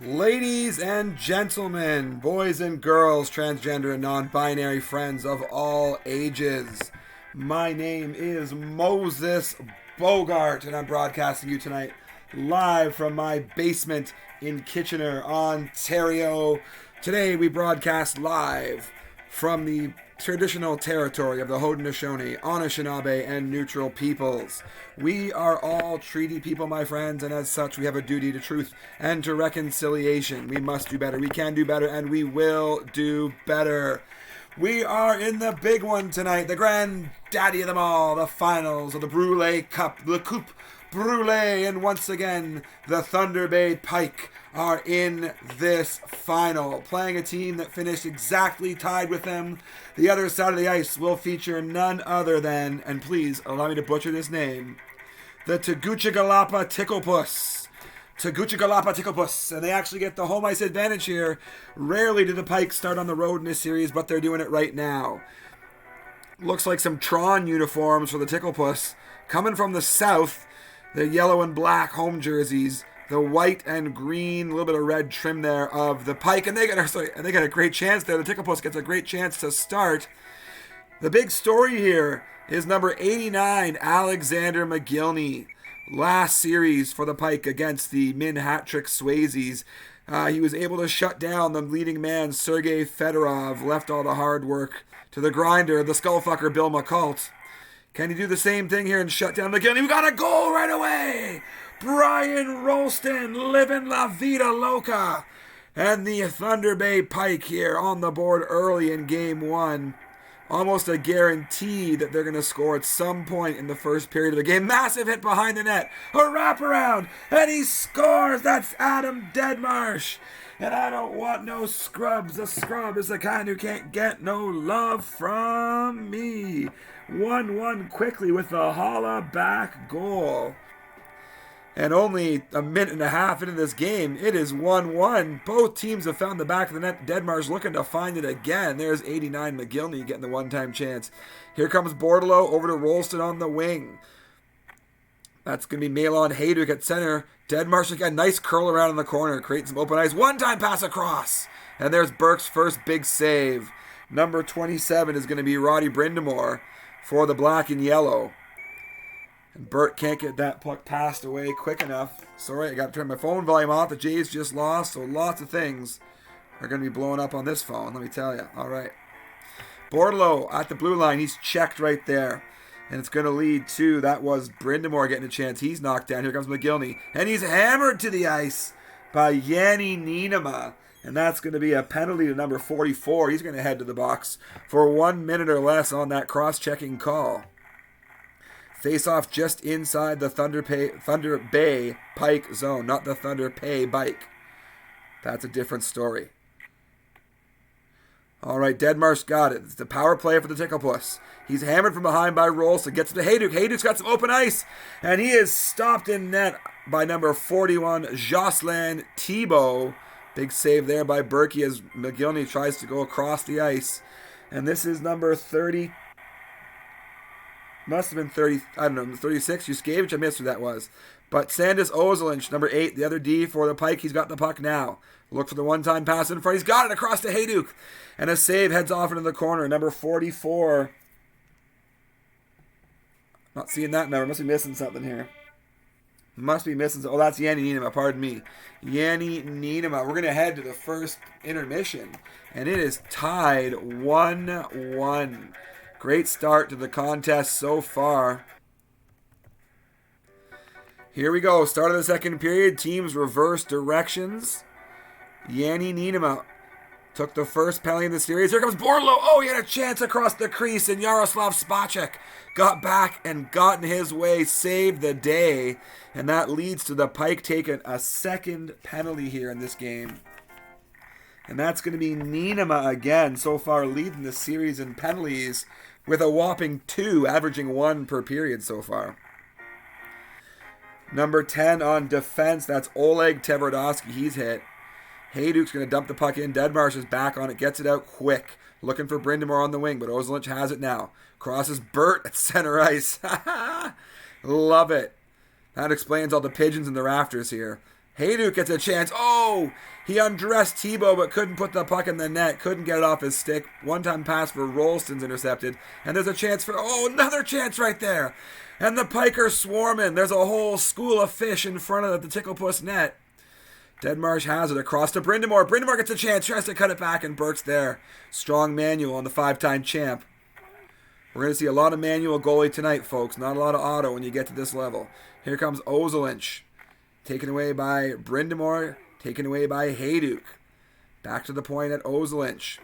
Ladies and gentlemen, boys and girls, transgender and non-binary friends of all ages, my name is Moses Bogart, and I'm broadcasting you tonight live from my basement in Kitchener, Ontario. Today we broadcast live from the traditional territory of the Haudenosaunee, Anishinaabe, and Neutral peoples. We are all treaty people, my friends, and as such we have a duty to truth and to reconciliation. We must do better, we can do better, and we will do better. We are in the big one tonight, the granddaddy of them all, the finals of the Brule Cup, the Coupe Brule, and once again, the Thunder Bay Pike are in this final, playing a team that finished exactly tied with them. The other side of the ice will feature none other than, and please allow me to butcher this name, the Tegucigalpa Ticklepuss. Tegucigalpa Ticklepuss, and they actually get the home ice advantage here. Rarely do the Pikes start on the road in this series, but they're doing it right now. Looks like some Tron uniforms for the Ticklepuss. Coming from the south, the yellow and black home jerseys, the white and green, a little bit of red trim there of the Pike, and they get a great chance there. The Ticklepuss gets a great chance to start. The big story here is number 89, Alexander McGillney. Last series for the Pike against the Min Hat-Trick Swayzes. He was able to shut down the leading man, Sergei Fedorov, left all the hard work to the grinder, the skullfucker Bill McCult. Can he do the same thing here and shut down McGillney? We got a goal right away! Brian Rolston living La Vida Loca. And the Thunder Bay Pike here on the board early in game one. Almost a guarantee that they're going to score at some point in the first period of the game. Massive hit behind the net. A wraparound. And he scores. That's Adam Deadmarsh. And I don't want no scrubs. A scrub is the kind who can't get no love from me. 1-1 quickly with the holla back goal. And only a minute and a half into this game, it is 1-1. Both teams have found the back of the net. Deadmar's looking to find it again. There's 89 McGillney getting the one-time chance. Here comes Bordelot over to Rolston on the wing. That's going to be Malon Hayduk at center. Deadmar's got a nice curl around in the corner, creating some open ice. One-time pass across. And there's Burke's first big save. Number 27 is going to be Roddy Brindamore for the black and yellow. And Burt can't get that puck passed away quick enough. Sorry, I got to turn my phone volume off. The Jays just lost, so lots of things are going to be blowing up on this phone, let me tell you. All right. Bordelot at the blue line. He's checked right there. And it's going to lead to, that was Brindamore getting a chance. He's knocked down. Here comes McGillney. And he's hammered to the ice by Yanni Niinema. And that's going to be a penalty to number 44. He's going to head to the box for 1 minute or less on that cross-checking call. Face-off just inside the Thunder Bay Pike zone, not the Thunder Bay Bike. That's a different story. All right, Deadmarsh got it. It's the power play for the Ticklepuss. He's hammered from behind by Rolston. Gets to Hayduk. Hayduk's got some open ice. And he is stopped in net by number 41, Jocelyn Thibault. Big save there by Berkey as McGillney tries to go across the ice. And this is number 30. Must have been 30, I don't know, 36. Yuskevich, I missed who that was. But Sandis Ozelinch, number 8, the other D for the Pike. He's got the puck now. Look for the one-time pass in front. He's got it across to Hayduk. And a save heads off into the corner. Number 44. Not seeing that number. Must be missing something here. Must be missing. Oh, that's Yanni Niinema. Pardon me. Yanni Niinema. We're going to head to the first intermission. And it is tied 1-1. Great start to the contest so far. Here we go. Start of the second period. Teams reverse directions. Yanni Niinema took the first penalty in the series. Here comes Bordelot. Oh, he had a chance across the crease, and Yaroslav Spacek got back and got in his way, saved the day. And that leads to the Pike taking a second penalty here in this game. And that's going to be Niinema again, so far leading the series in penalties with a whopping 2, averaging 1 per period so far. Number 10 on defense, that's Oleg Tverdovsky. He's hit. Hayduk's going to dump the puck in. Deadmarsh is back on it, gets it out quick. Looking for Brindamore on the wing, but Ozelinch has it now. Crosses Burt at center ice. Love it. That explains all the pigeons in the rafters here. Hayduk gets a chance. Oh, he undressed Tebow but couldn't put the puck in the net. Couldn't get it off his stick. One-time pass for Rolston's intercepted. And there's a chance for, another chance right there. And the Pike are swarming. There's a whole school of fish in front of the Ticklepuss net. Deadmarsh has it across to Brindamore. Brindamore gets a chance, tries to cut it back, and Burke's there. Strong manual on the 5-time champ. We're going to see a lot of manual goalie tonight, folks. Not a lot of auto when you get to this level. Here comes Ozelinch. Taken away by Brindamore. Taken away by Hayduk. Back to the point at Ozelinch.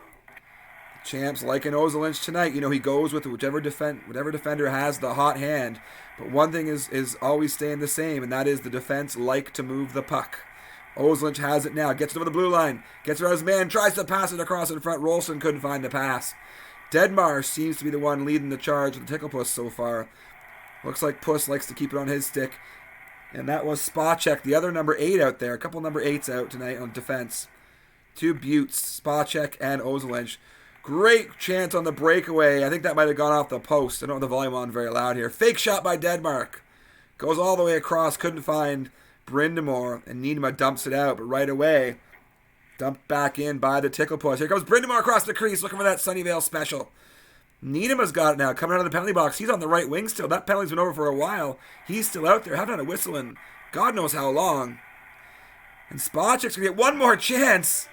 Champs liking Ozelinch tonight. You know, he goes with whatever defender has the hot hand. But one thing is always staying the same, and that is the defense like to move the puck. Ozelinch has it now. Gets it over the blue line. Gets it around his man. Tries to pass it across in front. Rolston couldn't find the pass. Deadmarsh seems to be the one leading the charge with the Ticklepuss so far. Looks like Puss likes to keep it on his stick. And that was Spacek, the other number 8 out there. A couple number 8s out tonight on defense. 2 Buttes, Spacek and Ozelinch. Great chance on the breakaway. I think that might have gone off the post. I don't have the volume on very loud here. Fake shot by Deadmark. Goes all the way across. Couldn't find Brindamore. And Niedema dumps it out. But right away, dumped back in by the Ticklepuss. Here comes Brindamore across the crease. Looking for that Sunnyvale special. Niedema's got it now. Coming out of the penalty box. He's on the right wing still. That penalty's been over for a while. He's still out there. Haven't had a whistle in God knows how long. And Spacek's going to get one more chance.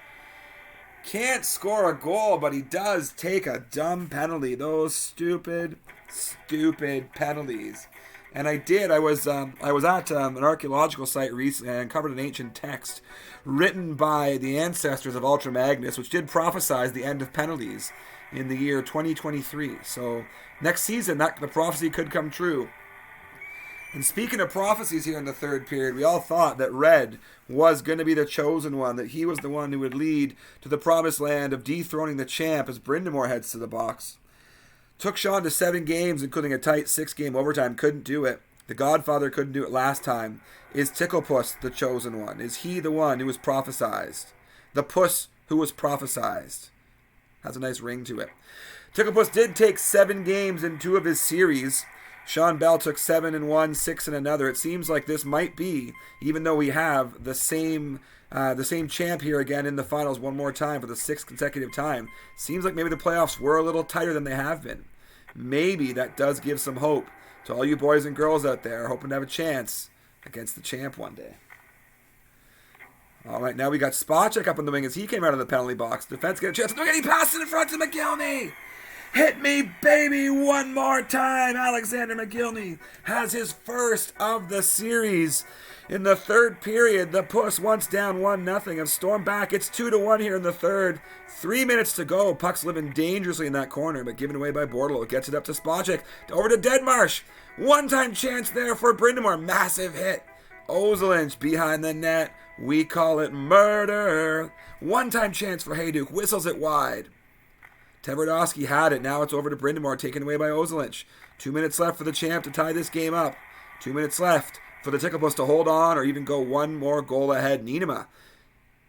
Can't score a goal, but he does take a dumb penalty. Those stupid penalties. And I was at an archaeological site recently and uncovered an ancient text written by the ancestors of Ultra Magnus, which did prophesize the end of penalties in the year 2023. So next season, the prophecy could come true. And speaking of prophecies here in the third period, we all thought that Red was going to be the chosen one, that he was the one who would lead to the promised land of dethroning the champ as Brindamore heads to the box. Took Sean to 7 games, including a tight 6-game overtime. Couldn't do it. The Godfather couldn't do it last time. Is Ticklepuss the chosen one? Is he the one who was prophesized? The Puss who was prophesized. Has a nice ring to it. Ticklepuss did take 7 games in 2 of his series. Sean Bell took 7 in one, 6 in another. It seems like this might be, even though we have the same champ here again in the finals one more time for the 6th consecutive time. Seems like maybe the playoffs were a little tighter than they have been. Maybe that does give some hope to all you boys and girls out there hoping to have a chance against the champ one day. All right, now we got Spacek up in the wing as he came out of the penalty box. Defense get a chance. Look at he passed it in front to McGillney. Hit me, baby, one more time. Alexander McGillney has his first of the series. In the third period, the Puss, once down 1-0, have stormed back. It's 2-1 here in the third. 3 minutes to go. Puck's living dangerously in that corner, but given away by Bordelot. Gets it up to Spacek. Over to Deadmarsh. One-time chance there for Brindamore. Massive hit. Ozelinch behind the net. We call it murder. One-time chance for Hayduk. Whistles it wide. Tverdovsky had it. Now it's over to Brindamore, taken away by Ozelinch. 2 minutes left for the champ to tie this game up. 2 minutes left for the Ticklepuss to hold on or even go one more goal ahead. Niedema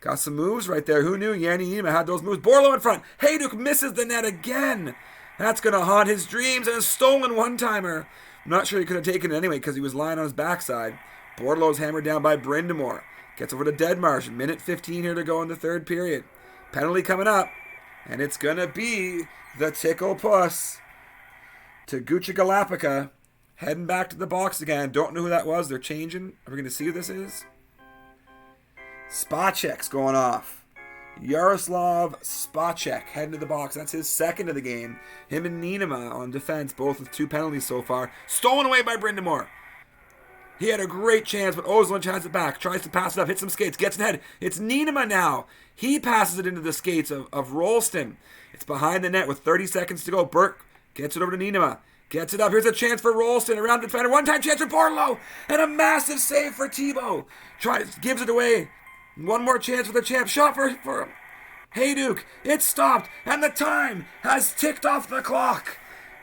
got some moves right there. Who knew Yanni Niedema had those moves? Bordelot in front. Hayduk misses the net again. That's going to haunt his dreams. And a stolen one-timer. I'm not sure he could have taken it anyway because he was lying on his backside. Bordelot's hammered down by Brindamore. Gets over to Deadmarsh. Minute 15 here to go in the third period. Penalty coming up. And it's going to be the Ticklepuss. Tegucigalpa heading back to the box again. Don't know who that was. They're changing. Are we going to see who this is? Spacek's going off. Yaroslav Spacek heading to the box. That's his second of the game. Him and Niedema on defense, both with 2 penalties so far. Stolen away by Brindamore. He had a great chance, but Ozelinch has it back. Tries to pass it up, hits some skates, gets ahead. It's Niedema now. He passes it into the skates of Rolston. It's behind the net with 30 seconds to go. Burke gets it over to Niedema. Gets it up. Here's a chance for Rolston. Around the defender. One-time chance for Bordelot. And a massive save for Tebow. Gives it away. One more chance for the champ. Shot for Hayduk. It's stopped. And the time has ticked off the clock.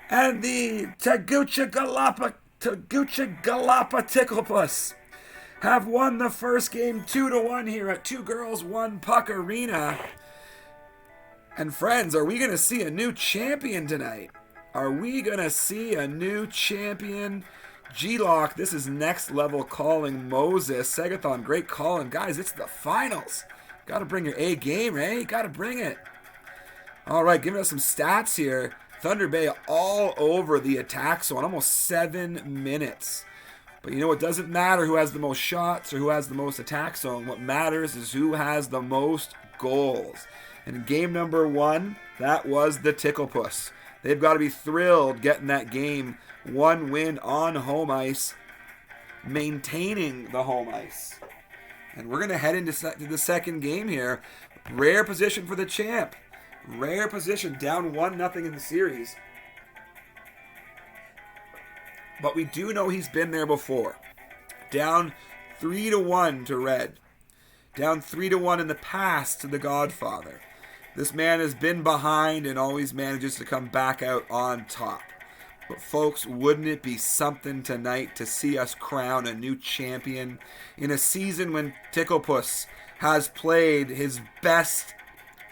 And the Tegucigalpa Ticklepuss have won the first game 2-1 here at 2 Girls 1 Puck Arena. And friends, are we going to see a new champion tonight? Are we going to see a new champion G-Lock, this is next level calling. Moses, Segathon, great calling. Guys, it's the finals. Got to bring your A game, eh? Got to bring it. All right, giving us some stats here. Thunder Bay all over the attack zone, almost 7 minutes. But you know, it doesn't matter who has the most shots or who has the most attack zone. What matters is who has the most goals. And in game number 1, that was the Ticklepuss. They've got to be thrilled getting that game 1 win on home ice, maintaining the home ice. And we're going to head into the second game here. Rare position for the champ. Rare position, down 1-0 in the series. But we do know he's been there before. Down 3-1 to Red. Down 3-1 in the past to the Godfather. This man has been behind and always manages to come back out on top. But folks, wouldn't it be something tonight to see us crown a new champion in a season when Ticklepuss has played his best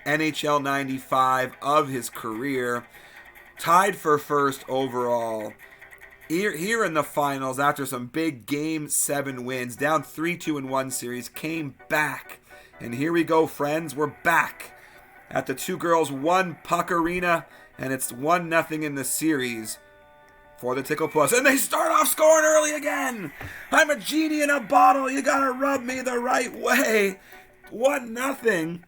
NHL 95 of his career, tied for first overall. Here in the finals, after some big Game 7 wins, down 3-2 in one series, came back. And here we go, friends. We're back at the 2 girls 1 puck arena, and it's 1-0 in the series for the Ticklepuss. And they start off scoring early again. I'm a genie in a bottle. You gotta rub me the right way. 1-0.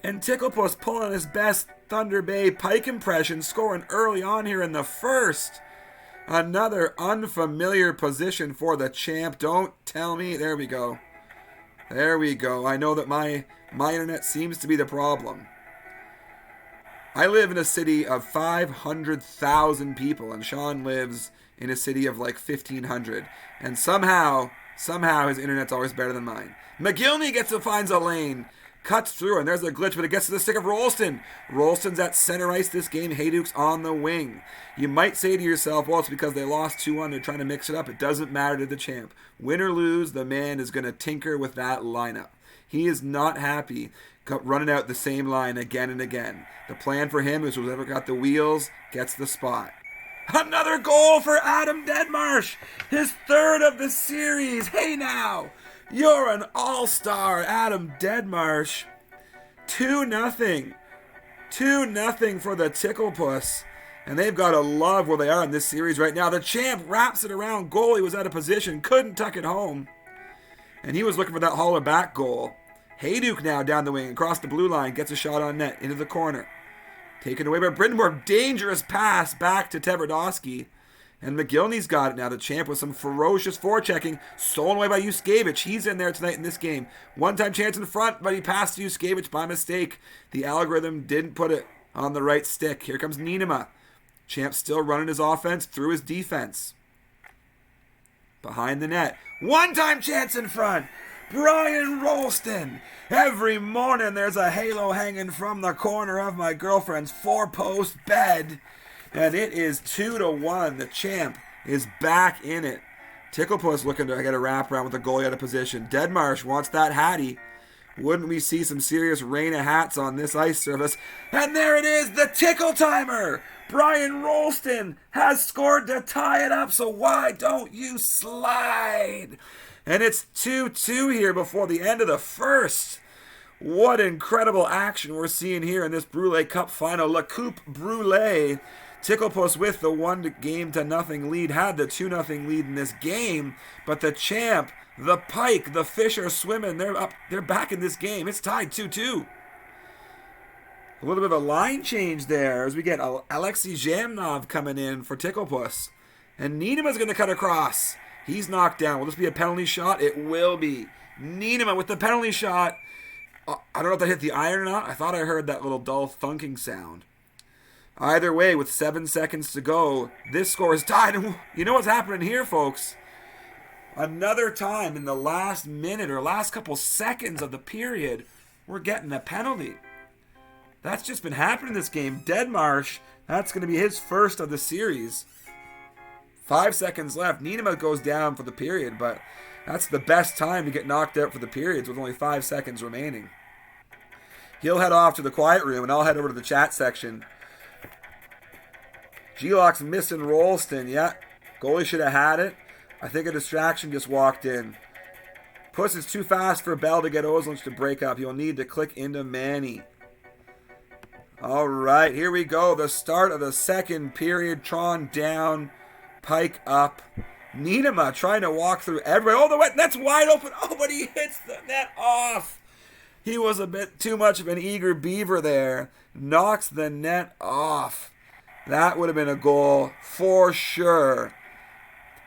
And Ticklepuss pulling his best Thunder Bay Pike impression, scoring early on here in the first. Another unfamiliar position for the champ. Don't tell me. There we go. There we go. I know that my internet seems to be the problem. I live in a city of 500,000 people, and Sean lives in a city of like 1,500. And somehow his internet's always better than mine. McGillney finds a lane. Cuts through, and there's a glitch, but it gets to the stick of Rolston. Rolston's at center ice this game. Hayduke's on the wing. You might say to yourself, well, it's because they lost 2-1. They're trying to mix it up. It doesn't matter to the champ. Win or lose, the man is going to tinker with that lineup. He is not happy running out the same line again and again. The plan for him is whoever got the wheels gets the spot. Another goal for Adam Deadmarsh. His 3rd of the series. Hey now. You're an all-star, Adam Deadmarsh. 2-0. 2-0 for the Ticklepuss. And they've got to love where they are in this series right now. The champ wraps it around goal. He was out of position. Couldn't tuck it home. And he was looking for that holler back goal. Hayduke now down the wing. Across the blue line. Gets a shot on net. Into the corner. Taken away by Brittenborg. Dangerous pass back to Tverdovsky. And McGillney's got it now. The champ with some ferocious forechecking. Stolen away by Yuskevich. He's in there tonight in this game. One-time chance in front, but he passed to Yuskevich by mistake. The algorithm didn't put it on the right stick. Here comes Niinema. Champ still running his offense through his defense. Behind the net. One-time chance in front. Brian Rolston. Every morning there's a halo hanging from the corner of my girlfriend's 4-post bed. And it is 2-1. The champ is back in it. Ticklepuss looking to get a wraparound with the goalie out of position. Deadmarsh wants that hattie. Wouldn't we see some serious rain of hats on this ice surface? And there it is, the tickle timer. Brian Rolston has scored to tie it up, so why don't you slide? And it's 2-2 here before the end of the first. What incredible action we're seeing here in this Brule Cup final. La Coupe Brule. Ticklepuss with the 1-0 lead, had the 2-0 lead in this game, but the champ, the Pike, the fish are swimming. They're back in this game. It's tied 2-2. A little bit of a line change there as we get Alexei Zhamnov coming in for Ticklepuss. And Niinema's going to cut across. He's knocked down. Will this be a penalty shot? It will be. Niinema with the penalty shot. I don't know if that hit the iron or not. I thought I heard that little dull thunking sound. Either way, with 7 seconds to go, this score is tied. And you know what's happening here, folks? Another time in the last minute or last couple seconds of the period, we're getting a penalty. That's just been happening in this game. Deadmarsh, that's going to be his first of the series. 5 seconds left. Niinema goes down for the period, but that's the best time to get knocked out for the periods with only 5 seconds remaining. He'll head off to the quiet room, and I'll head over to the chat section. G-Lock's missing Rolston. Yeah, Goalie should have had it. I think a distraction just walked in. Puss is too fast for Bell to get Ozolinsh to break up. You'll need to click into Manny. All right, here we go. The start of the second period. Tron down, Pike up. Nienema trying to walk through everybody. Oh, the net's wide open. Oh, but he hits the net off. He was a bit too much of an eager beaver there. Knocks the net off. That would have been a goal for sure.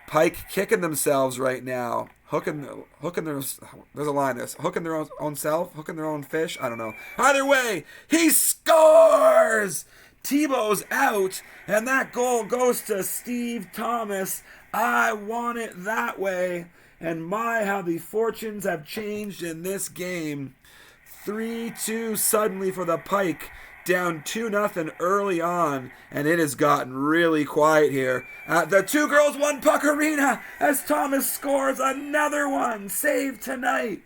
Pike kicking themselves right now. Hooking there's a line this. Hooking their own self. Hooking their own fish. I don't know. Either way, he scores! Tebow's out, and that goal goes to Steve Thomas. I want it that way. And my, how the fortunes have changed in this game. 3-2 suddenly for the Pike. Down 2-0 early on, and it has gotten really quiet here at the Two Girls One Puck Arena as Thomas scores another one. Save tonight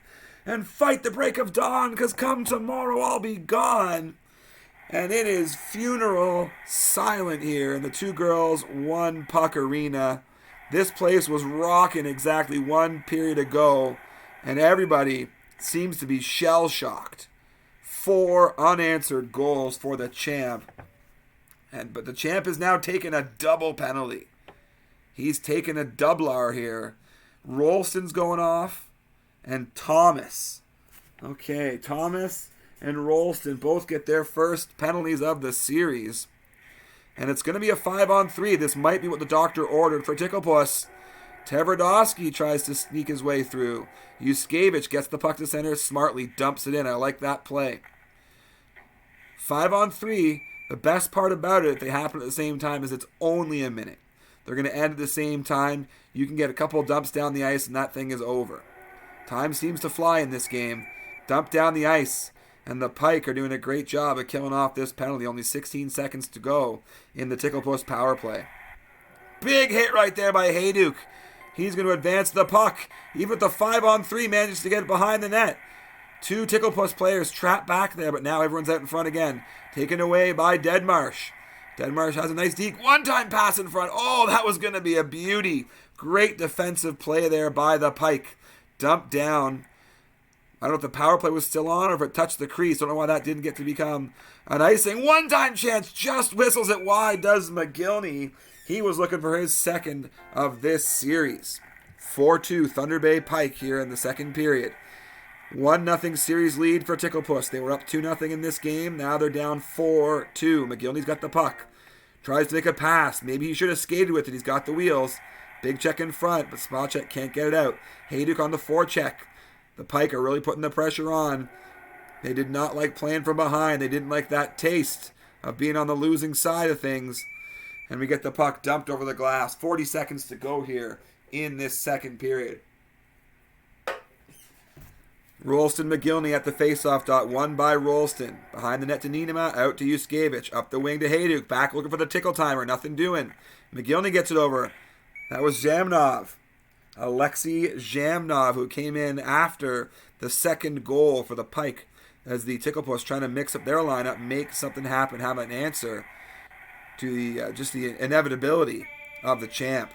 and fight the break of dawn, because come tomorrow I'll be gone. And it is funeral silent here in the Two Girls One Puck Arena. This place was rocking exactly one period ago, and everybody seems to be shell-shocked. 4 unanswered goals for the champ. But the champ is now taking a double penalty. He's taking a doubler here. Rolston's going off, and Thomas. Okay, Thomas and Rolston both get their first penalties of the series. And it's going to be a 5-on-3. This might be what the doctor ordered for Ticklepuss. Tverdovsky tries to sneak his way through. Yuskevich gets the puck to center, smartly dumps it in. I like that play. 5-on-3, the best part about it, if they happen at the same time, is it's only a minute. They're going to end at the same time. You can get a couple dumps down the ice, and that thing is over. Time seems to fly in this game. Dump down the ice, and the Pike are doing a great job of killing off this penalty. Only 16 seconds to go in the Ticklepuss power play. Big hit right there by Hayduk. He's going to advance the puck. Even with the 5-on-3, manages to get it behind the net. 2 Ticklepuss players trapped back there, but now everyone's out in front again. Taken away by Deadmarsh. Deadmarsh has a nice deep one-time pass in front. Oh, that was going to be a beauty. Great defensive play there by the Pike. Dumped down. I don't know if the power play was still on or if it touched the crease. Don't know why that didn't get to become an icing. One-time chance. Just whistles it wide, does McGillney. He was looking for his second of this series. 4-2 Thunder Bay Pike here in the second period. 1-0 series lead for Ticklepuss. They were up 2-0 in this game. Now they're down 4-2. McGillney's got the puck. Tries to make a pass. Maybe he should have skated with it. He's got the wheels. Big check in front, but Spacek can't get it out. Hayduk on the forecheck. The Pike are really putting the pressure on. They did not like playing from behind. They didn't like that taste of being on the losing side of things. And we get the puck dumped over the glass. 40 seconds to go here in this second period. Rolston McGillney at the faceoff dot. Won by Rolston. Behind the net to Nienema. Out to Yuskevich. Up the wing to Hayduk. Back looking for the tickle timer. Nothing doing. McGillney gets it over. That was Zhamnov. Alexei Zhamnov, who came in after the second goal for the Pike as the Ticklepuss trying to mix up their lineup, make something happen, have an answer to the just the inevitability of the champ.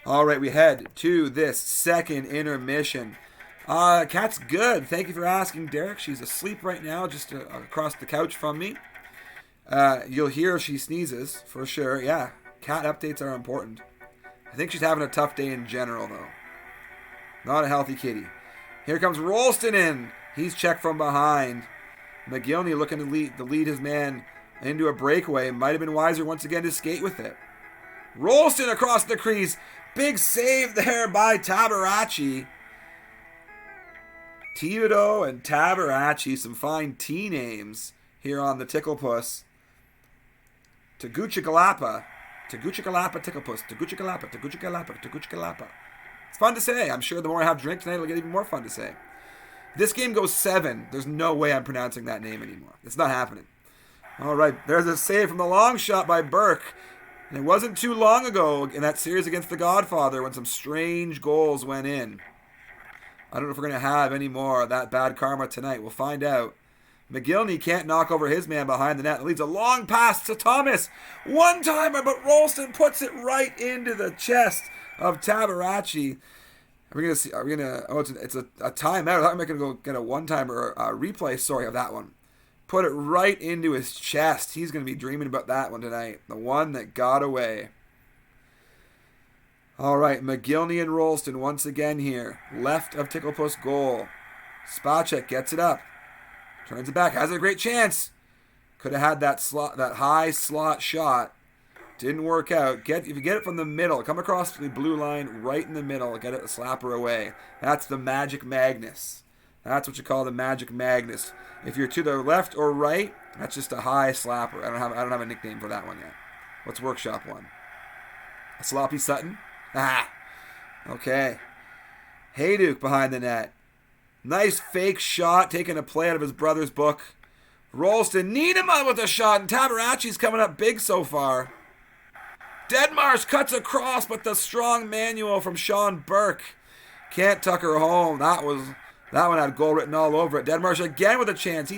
All right, we head to this second intermission. Cat's good. Thank you for asking, Derek. She's asleep right now, just across the couch from me. You'll hear if she sneezes, for sure. Yeah, cat updates are important. I think she's having a tough day in general, though. Not a healthy kitty. Here comes Rolston in. He's checked from behind. McGillney looking to lead his man into a breakaway. Might have been wiser once again to skate with it. Rolston across the crease. Big save there by Tabarachi. Thibodeau and Tabarachi, some fine T names here on the Ticklepuss. Tegucigalpa. Tegucigalpa Ticklepuss. Tegucigalpa. Tegucigalpa. Tegucigalpa. It's fun to say. I'm sure the more I have drink tonight, it'll get even more fun to say. This game goes 7. There's no way I'm pronouncing that name anymore. It's not happening. All right, there's a save from the long shot by Burke. And it wasn't too long ago in that series against the Godfather when some strange goals went in. I don't know if we're going to have any more of that bad karma tonight. We'll find out. McGillney can't knock over his man behind the net. It leads a long pass to Thomas. One-timer, but Rolston puts it right into the chest of Tabarachi. Are we gonna see? Are we gonna? Oh, it's a timeout. I thought we were gonna go get a one-timer or a replay. Sorry of that one. Put it right into his chest. He's gonna be dreaming about that one tonight. The one that got away. All right, McGillney and Rolston once again here. Left of Ticklepuss goal. Spacek gets it up. Turns it back. Has a great chance. Could have had that high slot shot. Didn't work out. If you get it from the middle, come across the blue line right in the middle, get it a slapper away. That's the Magic Magnus. That's what you call the Magic Magnus. If you're to the left or right, that's just a high slapper. I don't have a nickname for that one yet. Let's workshop one. A sloppy Sutton? Ah. Okay. Hayduk behind the net. Nice fake shot, taking a play out of his brother's book. Rolston, Niedema with a shot, and Tabarachi's coming up big so far. Deadmarsh cuts across, but the strong manual from Sean Burke can't tuck her home. That one had goal written all over it. Deadmarsh again with a chance.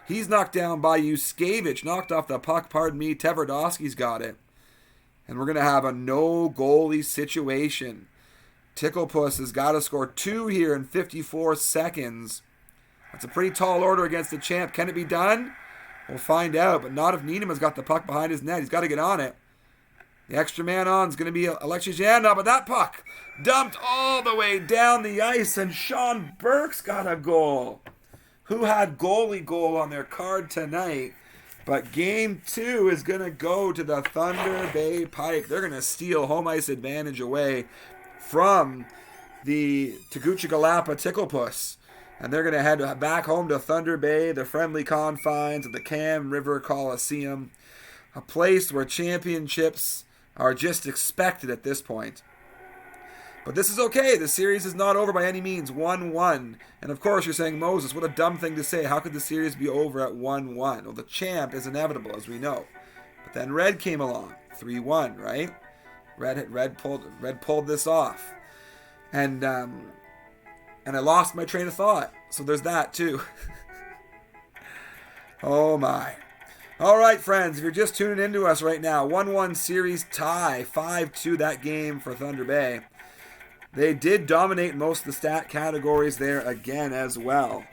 He's knocked down by Yuskevich, knocked off the puck. Pardon me. Tverdovsky's got it, and we're gonna have a no goalie situation. Ticklepuss has got to score 2 here in 54 seconds. That's a pretty tall order against the champ. Can it be done? We'll find out, but not if Niedema's got the puck behind his net. He's got to get on it. The extra man on is going to be Alexis Yanov, but that puck dumped all the way down the ice, and Sean Burke's got a goal. Who had goalie goal on their card tonight? But game 2 is going to go to the Thunder Bay Pike. They're going to steal home ice advantage away from the Tegucigalpa Ticklepuss. And they're going to head back home to Thunder Bay, the friendly confines of the Cam River Coliseum. A place where championships are just expected at this point. But this is okay. The series is not over by any means. 1-1. And of course you're saying, Moses, what a dumb thing to say. How could the series be over at 1-1? Well, the champ is inevitable, as we know. But then Red came along. 3-1, right? Red pulled this off. And I lost my train of thought. So there's that too. Oh my. All right, friends, if you're just tuning into us right now, 1-1 series tie, 5-2 that game for Thunder Bay. They did dominate most of the stat categories there again as well.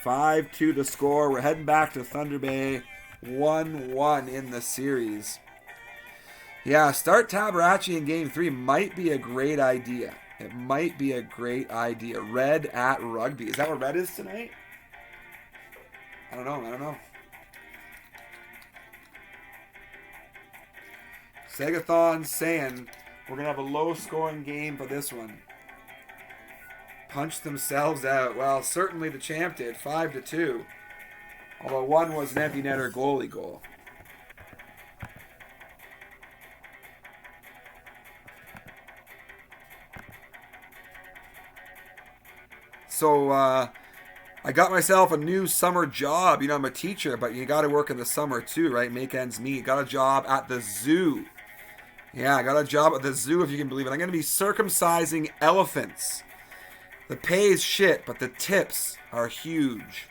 5-2 to score. We're heading back to Thunder Bay, 1-1 in the series. Yeah, start Tabarachi in game 3 might be a great idea. It might be a great idea. Red at Rugby. Is that what Red is tonight? I don't know. Sagathon saying we're going to have a low-scoring game for this one. Punched themselves out. Well, certainly the champ did, 5-2. Although one was an empty netter goalie goal. So, I got myself a new summer job. You know, I'm a teacher, but you got to work in the summer too, right? Make ends meet. Got a job at the zoo. Yeah, I got a job at the zoo, if you can believe it. I'm going to be circumcising elephants. The pay is shit, but the tips are huge.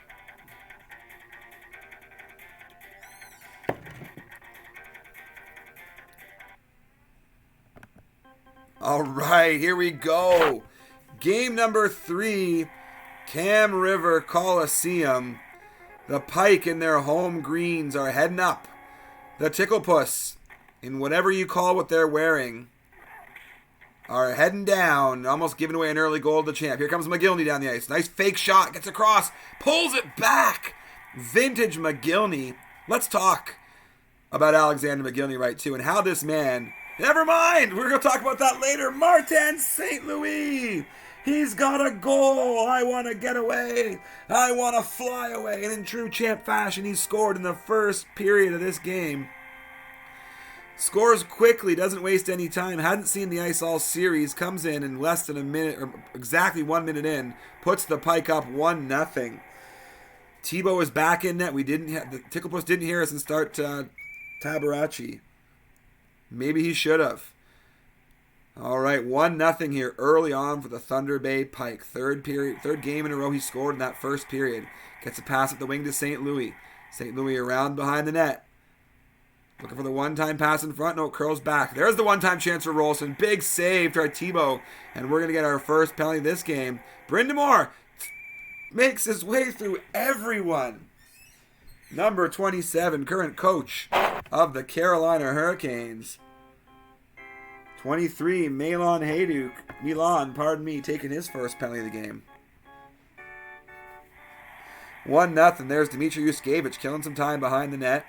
All right, here we go. Game number 3. Cam River Coliseum. The Pike in their home greens are heading up. The Ticklepuss, in whatever you call what they're wearing, are heading down, almost giving away an early goal to the champ. Here comes McGillney down the ice. Nice fake shot, gets across, pulls it back. Vintage McGillney. Let's talk about Alexander McGillney right too, and how this man, never mind, we're going to talk about that later. Martin St. Louis. He's got a goal. I want to get away. I want to fly away. And in true champ fashion, he scored in the first period of this game. Scores quickly, doesn't waste any time. Hadn't seen the ice all series. Comes in less than a minute, or exactly 1 minute in. Puts the Pike up 1-0. Tebow is back in net. The Ticklepuss didn't hear us and start Tabarachi. Maybe he should have. All right, 1-0 here early on for the Thunder Bay Pike. Third game in a row he scored in that first period. Gets a pass at the wing to St. Louis. St. Louis around behind the net. Looking for the one-time pass in front. No, it curls back. There's the one-time chance for Rolston. Big save to Thibault. And we're going to get our first penalty this game. Brindamore makes his way through everyone. Number 27, current coach of the Carolina Hurricanes. 23, Milan, taking his first penalty of the game. 1-0. There's Dmitry Yuskevich killing some time behind the net.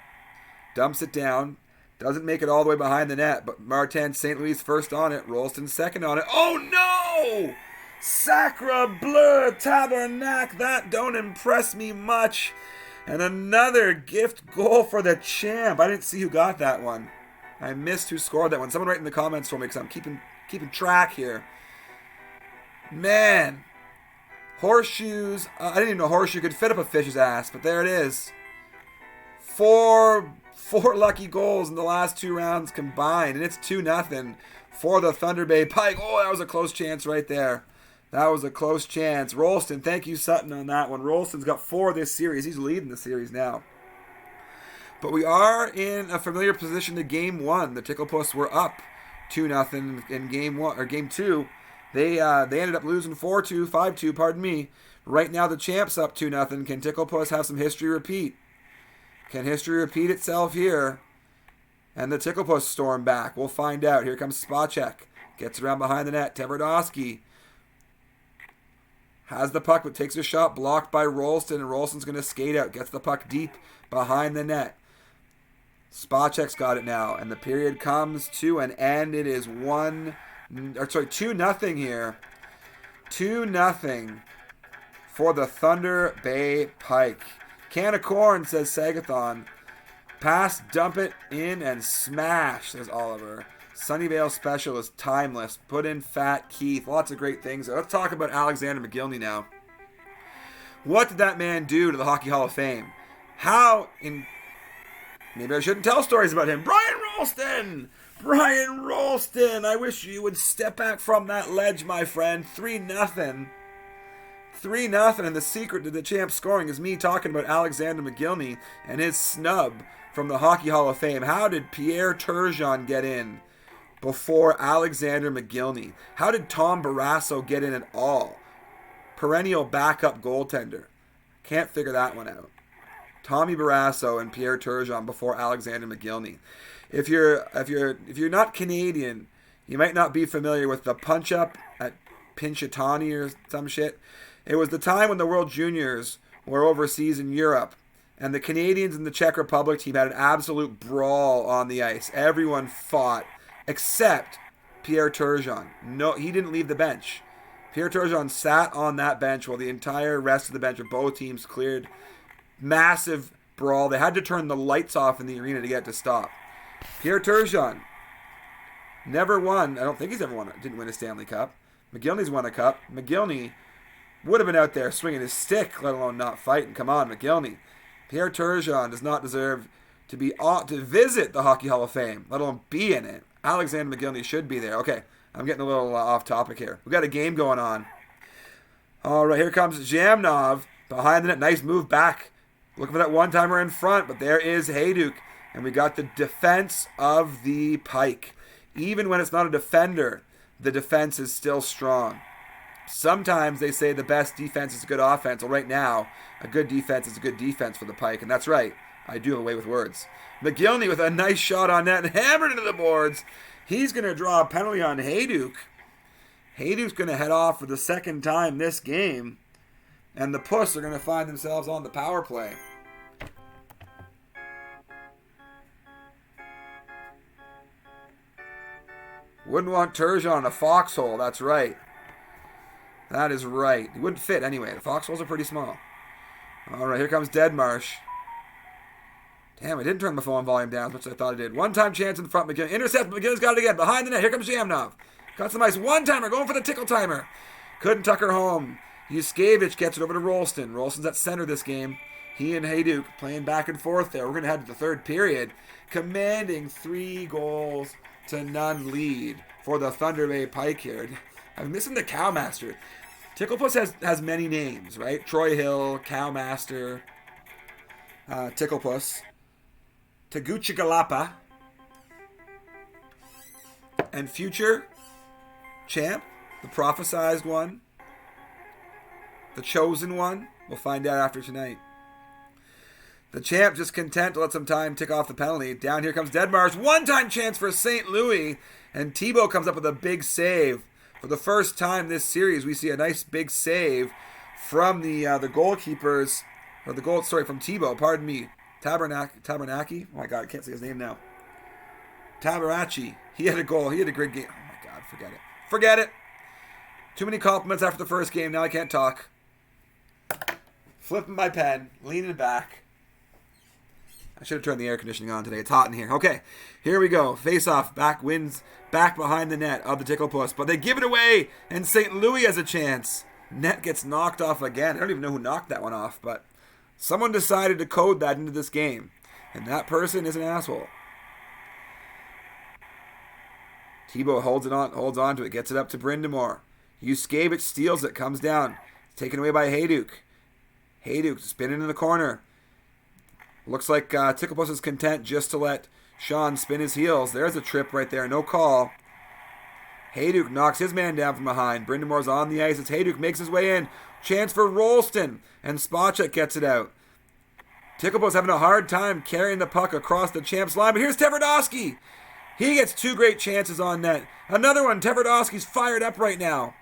Dumps it down. Doesn't make it all the way behind the net, but Martin St. Louis first on it. Rolston second on it. Oh no! Sacre bleu tabernacle. That don't impress me much. And another gift goal for the champ. I didn't see who got that one. I missed who scored that one. Someone write in the comments for me because I'm keeping track here. Man. Horseshoes. I didn't even know horseshoe could fit up a fish's ass, but there it is. Four lucky goals in the last 2 rounds combined, and it's 2-0 for the Thunder Bay Pike. Oh, that was a close chance right there. That was a close chance. Rolston, thank you, Sutton, on that one. Rolston's got 4 this series. He's leading the series now. But we are in a familiar position to Game 1. The Ticklepuss were up 2-0 in Game 2. They ended up losing 4-2, 5-2, pardon me. Right now the champ's up 2-0. Can Ticklepuss have some history repeat? Can history repeat itself here? And the Ticklepuss storm back. We'll find out. Here comes Spacek. Gets around behind the net. Tverdovsky has the puck but takes a shot blocked by Rolston. And Rolston's going to skate out. Gets the puck deep behind the net. Spacek's got it now. And the period comes to an end. It is 2-0 here. 2-0 for the Thunder Bay Pike. Can of corn, says Sagathon. Pass, dump it in, and smash, says Oliver. Sunnyvale special is timeless. Put in Fat Keith. Lots of great things. Let's talk about Alexander McGillney now. What did that man do to the Hockey Hall of Fame? Maybe I shouldn't tell stories about him. Brian Rolston! I wish you would step back from that ledge, my friend. 3-0. 3-0, and the secret to the champ scoring is me talking about Alexander McGillney and his snub from the Hockey Hall of Fame. How did Pierre Turgeon get in before Alexander McGillney? How did Tom Barrasso get in at all? Perennial backup goaltender. Can't figure that one out. Tommy Barrasso and Pierre Turgeon before Alexander McGillney. If you're not Canadian, you might not be familiar with the punch-up at Pinchitani or some shit. It was the time when the World Juniors were overseas in Europe, and the Canadians and the Czech Republic team had an absolute brawl on the ice. Everyone fought, except Pierre Turgeon. No, he didn't leave the bench. Pierre Turgeon sat on that bench while the entire rest of the bench of both teams cleared. Massive brawl. They had to turn the lights off in the arena to get it to stop. Pierre Turgeon never won. I don't think he's ever won. Didn't win a Stanley Cup. McGillney's won a cup. McGillney would have been out there swinging his stick, let alone not fighting. Come on, McGillney. Pierre Turgeon does not deserve to visit the Hockey Hall of Fame, let alone be in it. Alexander McGillney should be there. Okay, I'm getting a little off topic here. We got a game going on. All right, here comes Jamnov behind the net. Nice move back. Looking for that one-timer in front, but there is Hayduk. And we got the defense of the Pike. Even when it's not a defender, the defense is still strong. Sometimes they say the best defense is a good offense. Well, right now, a good defense is a good defense for the Pike. And that's right. I do away with words. McGillney with a nice shot on net and hammered into the boards. He's going to draw a penalty on Hayduk. Hayduk's going to head off for the second time this game. And the Puss are going to find themselves on the power play. Wouldn't want Turgeon in a foxhole. That's right. That is right. He wouldn't fit anyway. The foxholes are pretty small. All right, here comes Deadmarsh. Damn, I didn't turn my phone volume down as much as I thought I did. One-time chance in front. McGinn intercepts. McGinn's got it again. Behind the net. Here comes Jamnov. Got some ice. One-timer. Going for the tickle timer. Couldn't tuck her home. Yuskevich gets it over to Rolston. Rolston's at center this game. He and Hayduk playing back and forth there. We're going to head to the third period. Commanding 3-0 lead for the Thunder Bay Pike here. I'm missing the Cowmaster. Ticklepuss has many names, right? Troy Hill, Cowmaster, Ticklepuss, Tegucigalpa, and future champ, the prophesized one, the chosen one. We'll find out after tonight. The champ just content to let some time tick off the penalty. Down here comes Deadmarsh. One-time chance for St. Louis. And Tebow comes up with a big save. For the first time this series, we see a nice big save from the goalkeepers. Or the goal, sorry, from Tebow. Pardon me. Tabernacki? Oh my God, I can't say his name now. Tabernacci. He had a goal. He had a great game. Oh my God, forget it. Forget it. Too many compliments after the first game. Now I can't talk. Flipping my pen. Leaning back. I should have turned the air conditioning on today. It's hot in here. Okay, here we go. Face off. Back wins. Back behind the net of the Ticklepuss. But they give it away. And St. Louis has a chance. Net gets knocked off again. I don't even know who knocked that one off. But someone decided to code that into this game. And that person is an asshole. Tebow holds on to it. Gets it up to Brindamore. Yuskevich steals it. Comes down. It's taken away by Hayduk. Hayduk spinning in the corner. Looks like Ticklepuss is content just to let Sean spin his heels. There's a trip right there. No call. Hayduk knocks his man down from behind. Brindamore's on the ice as Hayduk makes his way in. Chance for Rolston. And Spacek gets it out. Ticklepuss having a hard time carrying the puck across the champ's line. But here's Tverdovsky. He gets two great chances on net. Another one. Tverdovsky's fired up right now.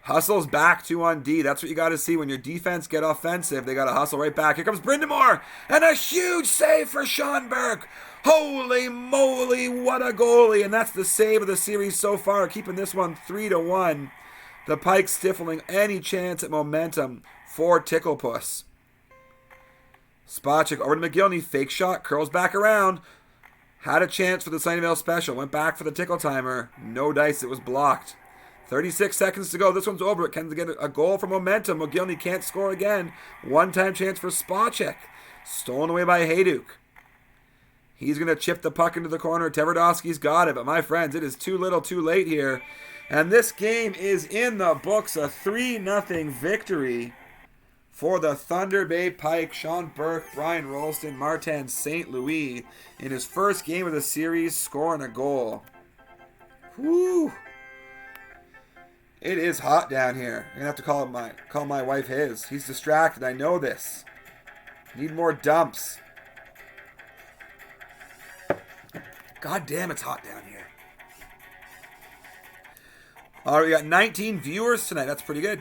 Hustles back 2-on-D. That's what you got to see when your defense get offensive. They got to hustle right back. Here comes Brindamore. And a huge save for Sean Burke. Holy moly, what a goalie. And that's the save of the series so far, keeping this one 3-1. The Pike stifling any chance at momentum for Ticklepuss. Spacek over to McGillney. Fake shot. Curls back around. Had a chance for the Sunnyvale special. Went back for the tickle timer. No dice. It was blocked. 36 seconds to go. This one's over. It can get a goal for momentum. McGillney can't score again. One-time chance for Spacek. Stolen away by Hayduk. He's going to chip the puck into the corner. Tverdovsky's got it. But my friends, it is too little too late here. And this game is in the books. A 3-0 victory for the Thunder Bay Pike. Sean Burke, Brian Rolston, Martin St. Louis in his first game of the series scoring a goal. Whew. It is hot down here. I'm going to have to call my wife his. He's distracted. I know this. Need more dumps. God damn, it's hot down here. All right, we got 19 viewers tonight. That's pretty good.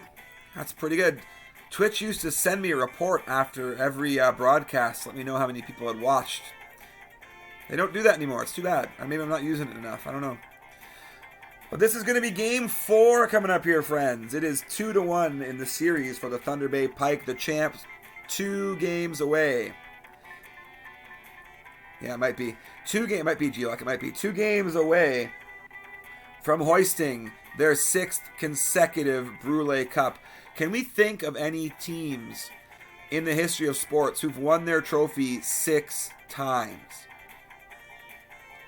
That's pretty good. Twitch used to send me a report after every broadcast. Let me know how many people had watched. They don't do that anymore. It's too bad. Or maybe I'm not using it enough. I don't know. But this is going to be game 4 coming up here, friends. It is 2-1 in the series for the Thunder Bay Pike. The champs 2 games away. Yeah, it might be. It might be G-Lock. It might be 2 games away from hoisting their 6th consecutive Brule Cup. Can we think of any teams in the history of sports who've won their trophy 6 times?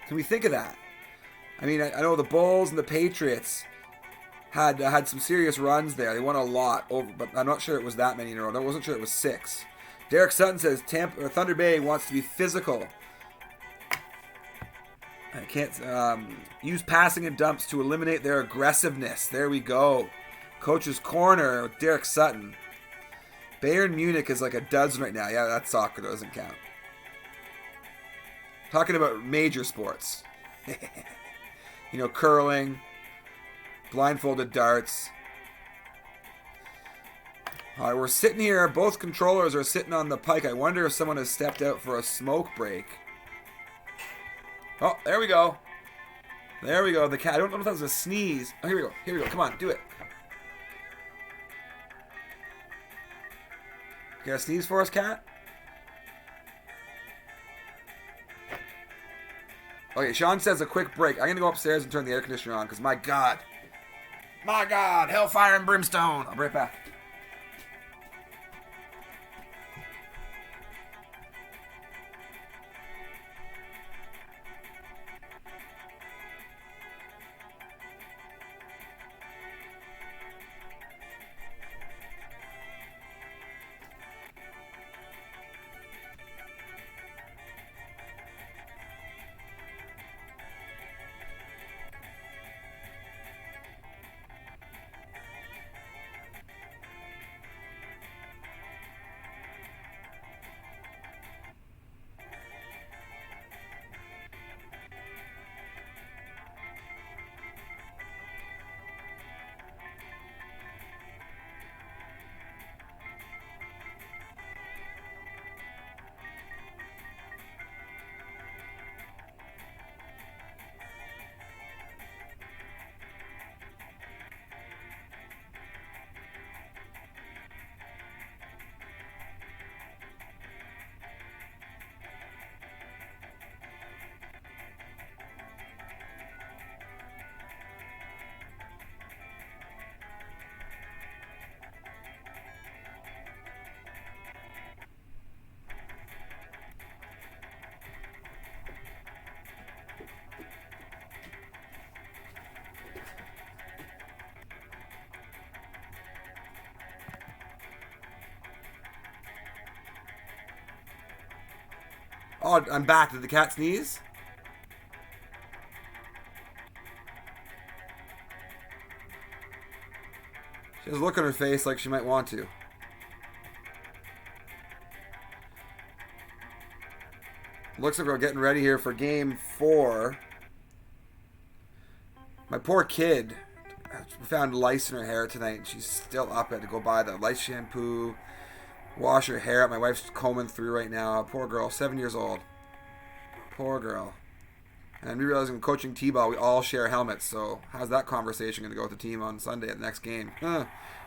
Can we think of that? I mean, I know the Bulls and the Patriots had some serious runs there. They won a lot, but I'm not sure it was that many in a row. I wasn't sure it was 6. Derek Sutton says Thunder Bay wants to be physical. I can't use passing and dumps to eliminate their aggressiveness. There we go. Coach's Corner with Derek Sutton. Bayern Munich is like a dozen right now. Yeah, that's soccer. Doesn't count. Talking about major sports. You know, curling, blindfolded darts. All right, we're sitting here. Both controllers are sitting on the Pike. I wonder if someone has stepped out for a smoke break. Oh, there we go. There we go. The cat. I don't know if that was a sneeze. Oh, here we go. Here we go. Come on, do it. You got a sneeze for us, cat? Okay, Sean says a quick break. I'm going to go upstairs and turn the air conditioner on because my God, hellfire and brimstone. I'll be right back. Oh, I'm back. Did the cat sneeze? She has a look on her face like she might want to. Looks like we're getting ready here for game 4. My poor kid found lice in her hair tonight. She's still up. I had to go buy the lice shampoo, wash her hair up. My wife's combing through right now. Poor girl, 7 years old. Poor girl. And we realized in coaching T-ball, we all share helmets. So how's that conversation going to go with the team on Sunday at the next game?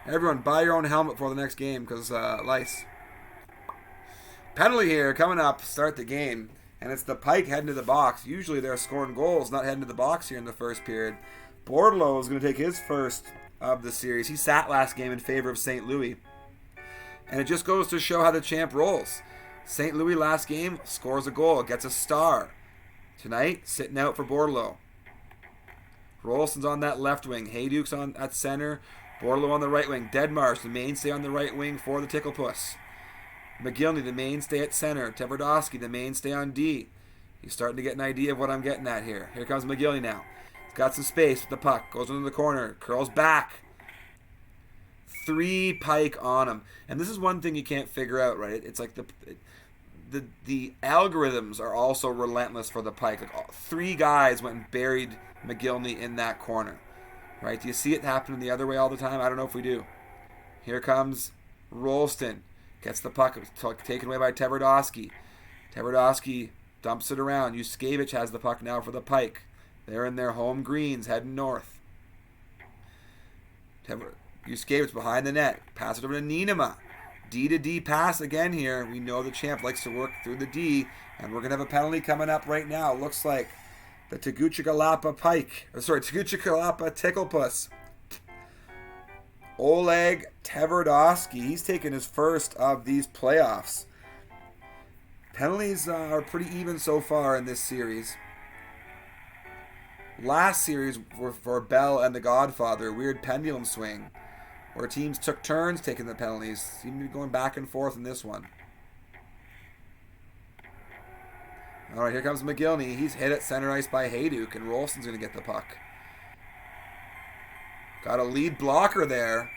Everyone, buy your own helmet for the next game because lice. Penalty here coming up. Start the game. And it's the Pike heading to the box. Usually they're scoring goals, not heading to the box here in the first period. Bordelot is going to take his first of the series. He sat last game in favor of St. Louis. And it just goes to show how the champ rolls. St. Louis last game scores a goal, gets a star. Tonight, sitting out for Bordelot. Rolston's on that left wing. Hayduke's on at center. Bordelot on the right wing. Deadmarsh, the mainstay on the right wing for the Ticklepuss. McGillney, the mainstay at center. Tverdovsky, the mainstay on D. He's starting to get an idea of what I'm getting at here. Here comes McGillney now. He's got some space with the puck. Goes into the corner. Curls back. 3 Pike on him. And this is one thing you can't figure out, right? It's like the algorithms are also relentless for the Pike. Like 3 guys went and buried McGillney in that corner. Right? Do you see it happening the other way all the time? I don't know if we do. Here comes Rolston. Gets the puck taken away by Tverdovsky. Tverdovsky dumps it around. Yuskevich has the puck now for the Pike. They're in their home greens heading north. Yuskevich behind the net. Pass it over to Nienema. D to D pass again here. We know the champ likes to work through the D. And we're going to have a penalty coming up right now. Looks like the Tegucigalpa Ticklepuss. Oleg Tverdovsky, he's taken his first of these playoffs. Penalties are pretty even so far in this series. Last series were for Bell and the Godfather, a weird pendulum swing, where teams took turns taking the penalties. Seem to be going back and forth in this one. All right, here comes McGillney. He's hit at center ice by Hayduke, and Rolston's going to get the puck. Got a lead blocker there.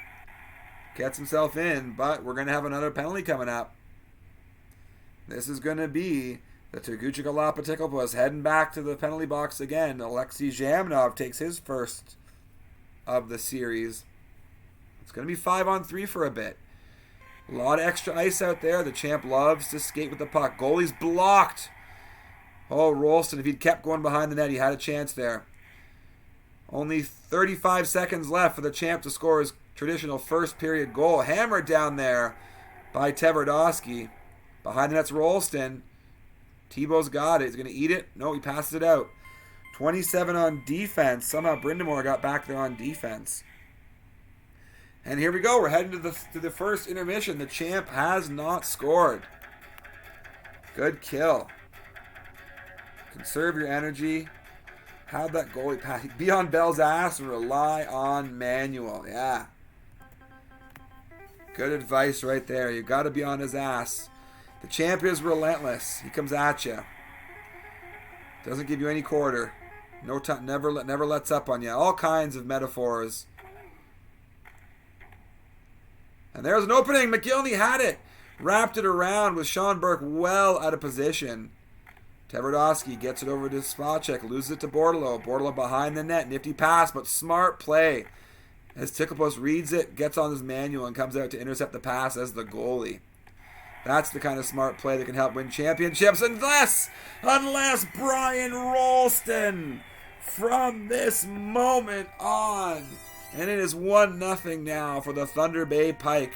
Gets himself in, but we're going to have another penalty coming up. This is going to be the Tegucigalpa Ticklepuss heading back to the penalty box again. Alexei Zhamnov takes his first of the series. It's going to be 5-on-3 for a bit. A lot of extra ice out there. The champ loves to skate with the puck. Goalie's blocked. Oh, Rolston, if he'd kept going behind the net, he had a chance there. Only 35 seconds left for the champ to score his traditional first period goal. Hammered down there by Tverdovsky. Behind the net's Rolston. Tebow's got it. He's going to eat it. No, he passes it out. 27 on defense. Somehow Brindamore got back there on defense. And here we go. We're heading to the first intermission. The champ has not scored. Good kill. Conserve your energy. Have that goalie pass. Be on Bell's ass and rely on Manuel. Yeah. Good advice right there. You got to be on his ass. The champ is relentless. He comes at you. Doesn't give you any quarter. No time. Never lets up on you. All kinds of metaphors. And there's an opening. McGillney had it. Wrapped it around with Sean Burke well out of position. Tverdovsky gets it over to Spacek, loses it to Bordelot. Bordelot behind the net, nifty pass, but smart play. As Ticklepuss reads it, gets on his manual, and comes out to intercept the pass as the goalie. That's the kind of smart play that can help win championships, unless Brian Rolston from this moment on. And it is 1-0 now for the Thunder Bay Pike.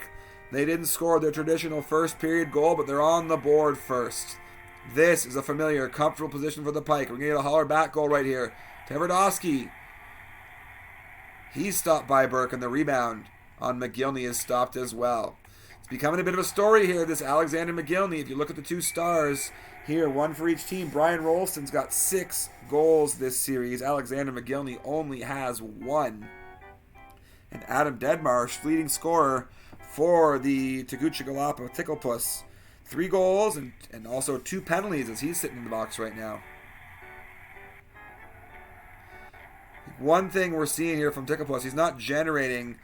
They didn't score their traditional first period goal, but they're on the board first. This is a familiar, comfortable position for the Pike. We're going to get a holler back goal right here. Tverdovsky. He's stopped by Burke, and the rebound on McGillney is stopped as well. It's becoming a bit of a story here, this Alexander McGillney. If you look at the 2 stars here, 1 for each team. Brian Rolston's got 6 goals this series. Alexander McGillney only has 1. And Adam Deadmarsh, leading scorer for the Tegucigalpa Ticklepuss. 3 goals and also 2 penalties as he's sitting in the box right now. One thing we're seeing here from Ticklepuss, he's not generating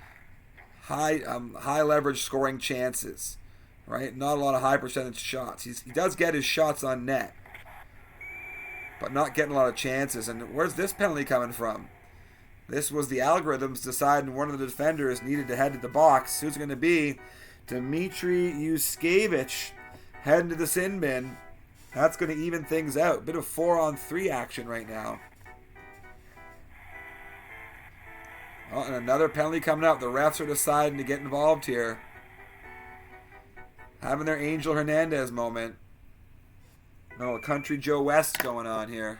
high leverage scoring chances, right? Not a lot of high percentage shots. He does get his shots on net, but not getting a lot of chances. And where's this penalty coming from? This was the algorithms deciding one of the defenders needed to head to the box. Who's it going to be? Dmitry Yuskevich heading to the sin bin. That's going to even things out. Bit of 4-on-3 action right now. Oh, and another penalty coming up. The refs are deciding to get involved here. Having their Angel Hernandez moment. No, Country Joe West going on here.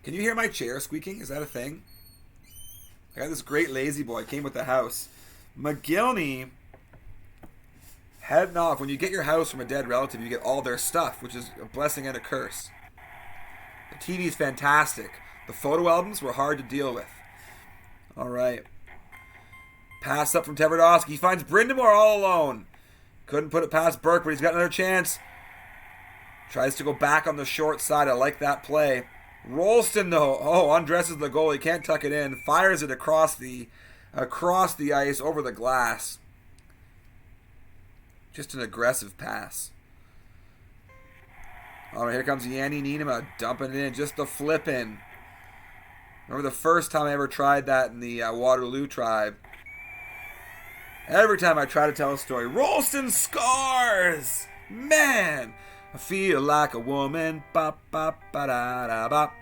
Can you hear my chair squeaking? Is that a thing? I got this great lazy boy. Came with the house. McGillney heading off. When you get your house from a dead relative, you get all their stuff, which is a blessing and a curse. The TV's fantastic. The photo albums were hard to deal with. All right. Pass up from Tverdovsky. He finds Brindamore all alone. Couldn't put it past Burke, but he's got another chance. Tries to go back on the short side. I like that play. Rolston, though, undresses the goal. He can't tuck it in. Fires it across the ice over the glass. Just an aggressive pass. All right, here comes Yanni Nienema dumping it in. Just a flip in. Remember the first time I ever tried that in the Waterloo Tribe? Every time I try to tell a story, Rolston scores! Man! I feel like a woman. Bop, bop, ba-da-da-bop.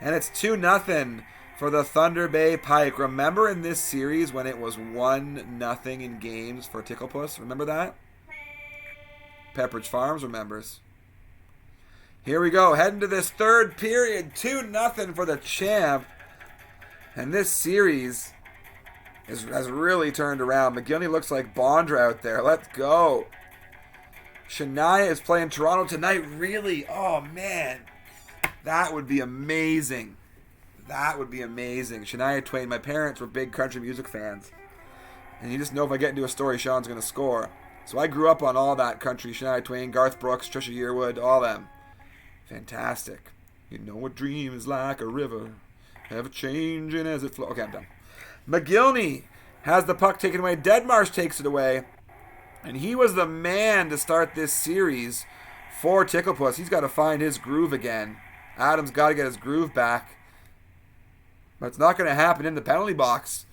And it's 2-0 for the Thunder Bay Pike. Remember in this series when it was 1-0 in games for Ticklepuss? Remember that? Pepperidge Farms remembers. Here we go, heading to this third period. 2-0 for the champ. And this series has really turned around. McGillney looks like Bondra out there. Let's go. Shania is playing Toronto tonight. Really? Oh, man. That would be amazing. That would be amazing. Shania Twain. My parents were big country music fans. And you just know if I get into a story, Sean's going to score. So I grew up on all that country. Shania Twain, Garth Brooks, Trisha Yearwood, all them. Fantastic. You know a dream is like a river, ever changing as it flows. Okay, I'm done. McGillney has the puck taken away. Deadmarsh takes it away. And he was the man to start this series for Ticklepuss. He's got to find his groove again. Adams got to get his groove back. But it's not going to happen in the penalty box.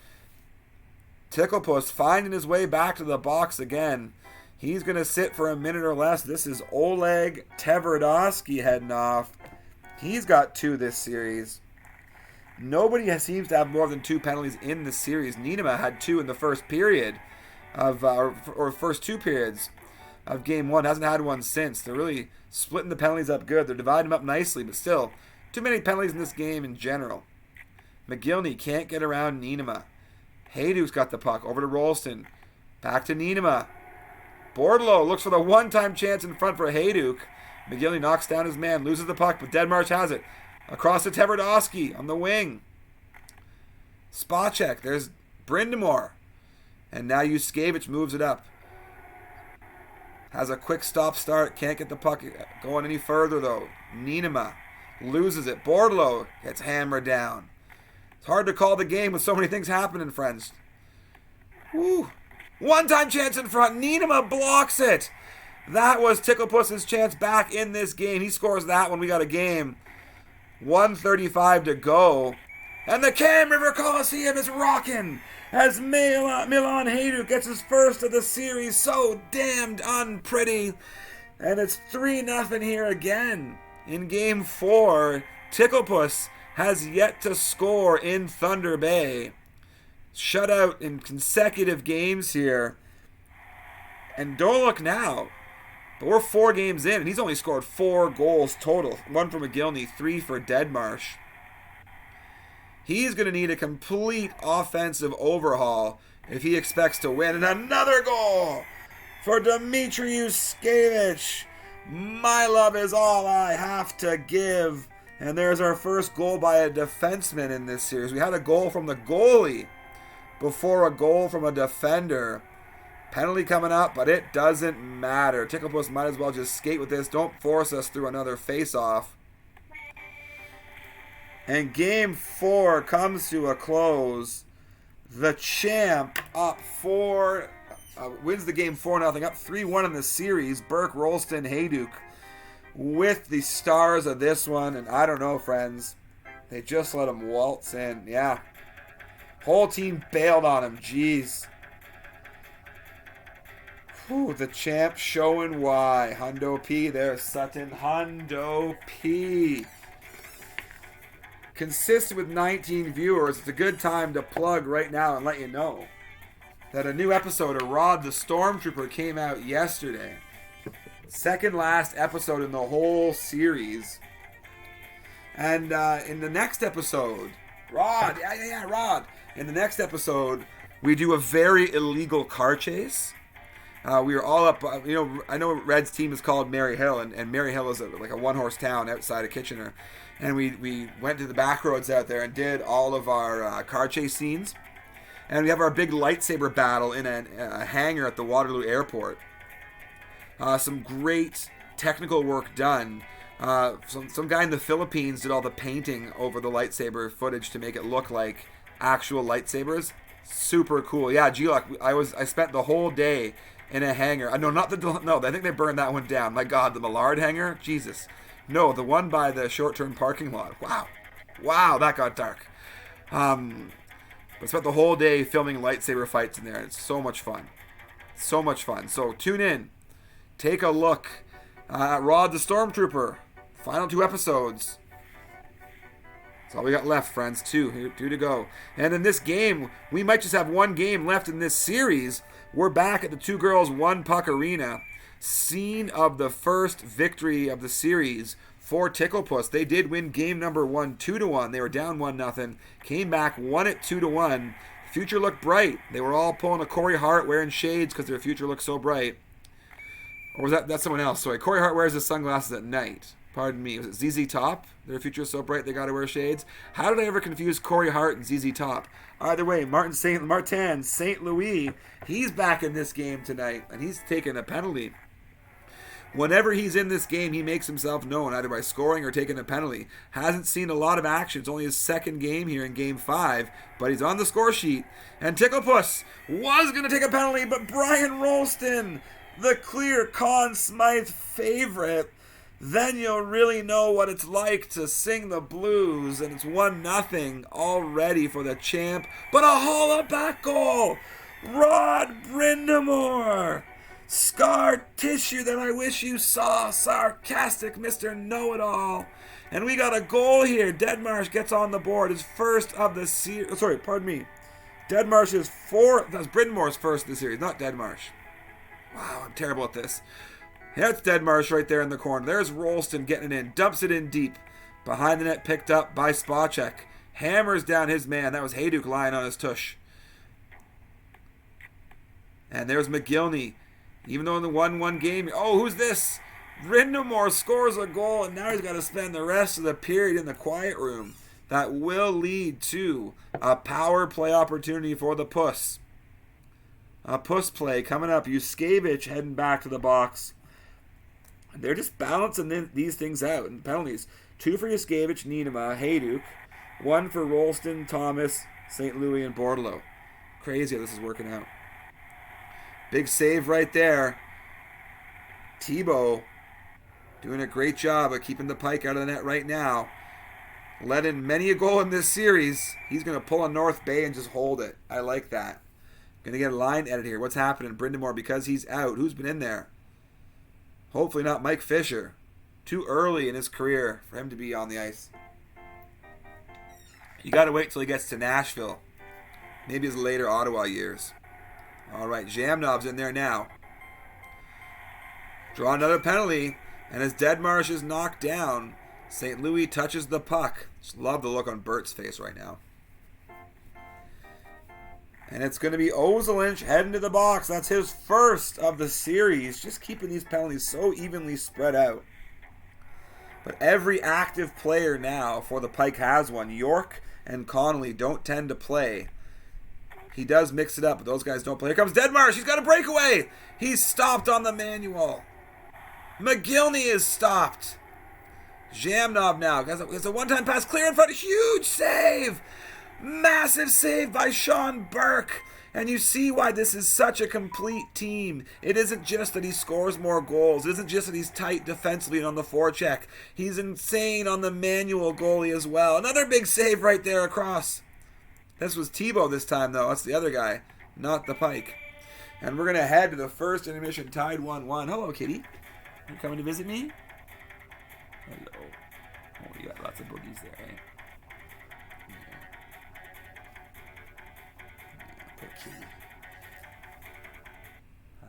Ticklepuss finding his way back to the box again. He's going to sit for a minute or less. This is Oleg Tverdovsky heading off. He's got 2 this series. Nobody seems to have more than 2 penalties in the series. Nienema had 2 in the first period of, or first 2 periods of game 1. Hasn't had one since. They're really splitting the penalties up good. They're dividing them up nicely, but still, too many penalties in this game in general. McGillney can't get around Nienema. Hayduke's got the puck. Over to Rolston. Back to Nienema. Bordelot looks for the one-time chance in front for Hayduke. McGillney knocks down his man, loses the puck, but Deadmarsh has it. Across to Tverdovsky on the wing. Spot check. There's Brindamore. And now Yuskevich moves it up. Has a quick stop-start. Can't get the puck going any further, though. Nienema loses it. Bordelot gets hammered down. It's hard to call the game with so many things happening, friends. Woo. One-time chance in front. Nienema blocks it. That was Ticklepuss's chance back in this game. He scores that one. We got a game. 1:35 to go. And the Cam River Coliseum is rocking as Milan Hayduke gets his first of the series. So damned unpretty. And it's 3-0 here again. In game 4, Ticklepuss has yet to score in Thunder Bay. Shutout in consecutive games here. And don't look now, but we're 4 games in, and he's only scored 4 goals total. 1 for McGillney, 3 for Deadmarsh. He's going to need a complete offensive overhaul if he expects to win. And another goal for Dmitry Yuskevich. My love is all I have to give. And there's our first goal by a defenseman in this series. We had a goal from the goalie before a goal from a defender. Penalty coming up, but it doesn't matter. Ticklepuss might as well just skate with this. Don't force us through another face-off. And game 4 comes to a close. The champ up 4, wins the game 4-0, up 3-1 in the series. Burke, Rolston, Hayduk with the stars of this one. And I don't know, friends. They just let him waltz in. Yeah. Whole team bailed on him. Jeez. Whew, the champ showing why. Hundo P. There's Sutton. Hundo P. Consistent with 19 viewers, it's a good time to plug right now and let you know that a new episode of Rod the Stormtrooper came out yesterday. Second last episode in the whole series. And in the next episode, Rod. In the next episode, we do a very illegal car chase. We were all up, I know Red's team is called Mary Hill, and Mary Hill is like a one-horse town outside of Kitchener. And we went to the back roads out there and did all of our car chase scenes. And we have our big lightsaber battle in a hangar at the Waterloo Airport. Some great technical work done. Some guy in the Philippines did all the painting over the lightsaber footage to make it look like actual lightsabers. Super cool. Yeah, G-Lock, I spent the whole day in a hangar. I think they burned that one down. My God, the Millard hangar? Jesus. No, the one by the short-term parking lot. Wow, that got dark. I spent the whole day filming lightsaber fights in there. It's so much fun. So tune in. Take a look at Rod the Stormtrooper. Final 2 episodes. That's all we got left, friends. 2 to go. And in this game, we might just have 1 game left in this series. We're back at the 2 girls 1 puck arena. Scene of the first victory of the series for Ticklepuss. They did win game number 1 2-1. They were down 1-0. Came back, won it 2-1. Future looked bright. They were all pulling a Corey Hart, wearing shades because their future looked so bright. Or was that's someone else? Sorry, Corey Hart wears his sunglasses at night. Pardon me. Was it ZZ Top? Their future is so bright they gotta wear shades. How did I ever confuse Corey Hart and ZZ Top? Either way, Martin St. Louis, he's back in this game tonight, and he's taking a penalty. Whenever he's in this game, he makes himself known, either by scoring or taking a penalty. Hasn't seen a lot of action. It's only his second game here in Game 5, but he's on the score sheet. And Ticklepuss was going to take a penalty, but Brian Rolston, the clear Conn Smythe favorite, then you'll really know what it's like to sing the blues, and it's 1-0 already for the champ. But a haul back goal! Rod Brindamore! Scar tissue that I wish you saw. Sarcastic Mr. Know-It-All. And we got a goal here. Deadmarsh gets on the board. His first of the series. Oh, sorry, pardon me. Deadmarsh's fourth. That's Brindamore's first of the series, not Deadmarsh. Wow, I'm terrible at this. That's Deadmarsh right there in the corner. There's Rolston getting it in. Dumps it in deep. Behind the net, picked up by Spacek. Hammers down his man. That was Hayduk lying on his tush. And there's McGillney. Even though in the 1-1 game, oh, who's this? Brindamore scores a goal, and now he's got to spend the rest of the period in the quiet room. That will lead to a power play opportunity for the Puss. A Puss play coming up. Yuskevich heading back to the box. They're just balancing these things out in penalties. 2 for Yuskevich, Nienema, Hayduk. 1 for Rolston, Thomas, St. Louis, and Bordelot. Crazy how this is working out. Big save right there. Tebow doing a great job of keeping the Pike out of the net right now. Let in many a goal in this series. He's going to pull on North Bay and just hold it. I like that. Going to get a line edit here. What's happening? Brindamore, because he's out. Who's been in there? Hopefully not Mike Fisher. Too early in his career for him to be on the ice. You got to wait till he gets to Nashville. Maybe his later Ottawa years. All right, Jamnob's in there now. Draw another penalty, and as Deadmarsh is knocked down, St. Louis touches the puck. Just love the look on Bert's face right now. And it's going to be Ozelinch heading to the box. That's his first of the series. Just keeping these penalties so evenly spread out. But every active player now for the Pike has one. York and Connolly don't tend to play. He does mix it up, but those guys don't play. Here comes Deadmarsh. He's got a breakaway. He's stopped on the manual. McGillney is stopped. Jamnov now has a one-time pass clear in front. Huge save. Massive save by Sean Burke. And you see why this is such a complete team. It isn't just that he scores more goals. It isn't just that he's tight defensively and on the forecheck. He's insane on the manual goalie as well. Another big save right there across. This was Tebow this time, though. That's the other guy, not the Pike. And we're going to head to the first intermission, tied 1-1. Hello, kitty. You coming to visit me? Hello. Oh, you got lots of boogies there, eh? Poor kitty. Hi.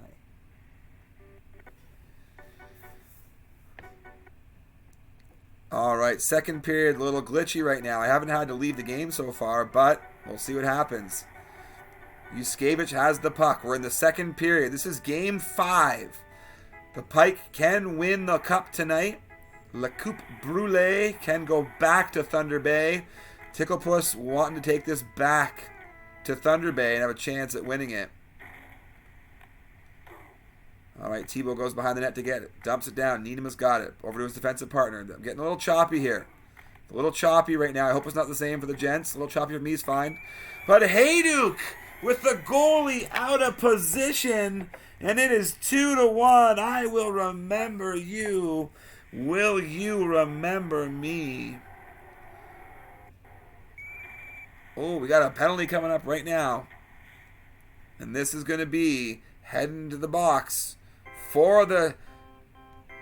All right, second period, a little glitchy right now. I haven't had to leave the game so far, but we'll see what happens. Yuskevich has the puck. We're in the second period. This is game 5. The Pike can win the cup tonight. La Coupe Brule can go back to Thunder Bay. Ticklepuss wanting to take this back to Thunder Bay and have a chance at winning it. All right, Tebow goes behind the net to get it. Dumps it down. Niedema's got it. Over to his defensive partner. I'm getting a little choppy here. A little choppy right now. I hope it's not the same for the gents. A little choppy for me is fine. But Hayduk with the goalie out of position. And it is 2-1. I will remember you. Will you remember me? Oh, we got a penalty coming up right now. And this is going to be heading to the box for the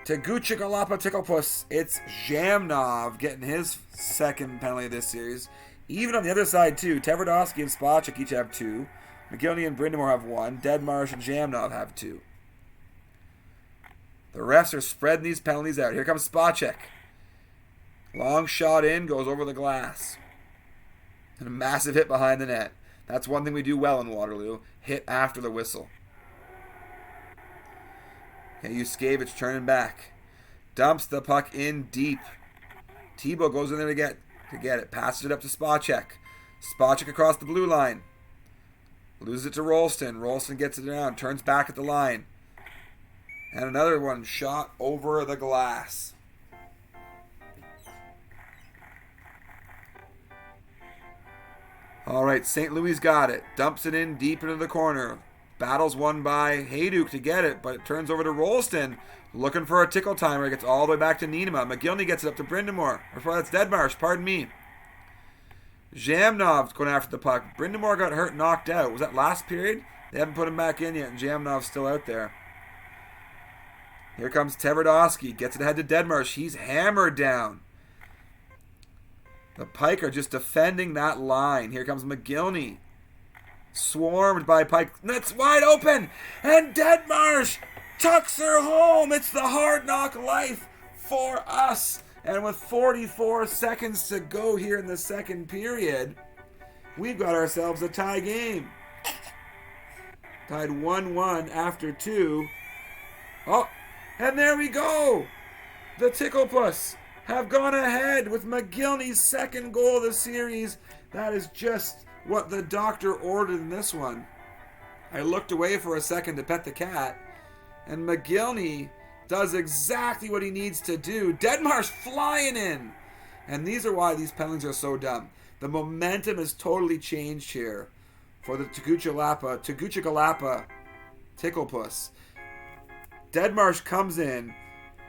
Tegucigalpa Ticklepuss. It's Jamnov getting his second penalty this series. Even on the other side, too. Tverdovsky and Spacek each have 2. McGillney and Brindamore have 1. Deadmarsh and Jamnov have 2. The refs are spreading these penalties out. Here comes Spacek. Long shot in, goes over the glass. And a massive hit behind the net. That's one thing we do well in Waterloo. Hit after the whistle. Okay, Yuskevich turning back. Dumps the puck in deep. Tebow goes in there to get it. Passes it up to Spacek. Spacek across the blue line. Loses it to Rolston. Rolston gets it down. Turns back at the line. And another one shot over the glass. All right, St. Louis got it. Dumps it in deep into the corner. Battles one by Hayduk to get it, but it turns over to Rolston. Looking for a tickle timer. It gets all the way back to Niedema. McGillney gets it up to Brindamore. Or that's Deadmarsh, pardon me. Jamnov's going after the puck. Brindamore got hurt, knocked out. Was that last period? They haven't put him back in yet, and Jamnov's still out there. Here comes Tverdovsky. Gets it ahead to Deadmarsh. He's hammered down. The Pike are just defending that line. Here comes McGillney. Swarmed by Pike. That's wide open. And Deadmarsh tucks her home. It's the hard knock life for us. And with 44 seconds to go here in the second period, we've got ourselves a tie game. Tied 1-1 after 2. Oh, and there we go. The Ticklepuss have gone ahead with McGillney's second goal of the series. That is just what the doctor ordered in this one. I looked away for a second to pet the cat, and McGillney does exactly what he needs to do. Deadmarsh flying in. And these are why these penalties are so dumb. The momentum has totally changed here for the Tegucigalpa Ticklepuss. Deadmarsh comes in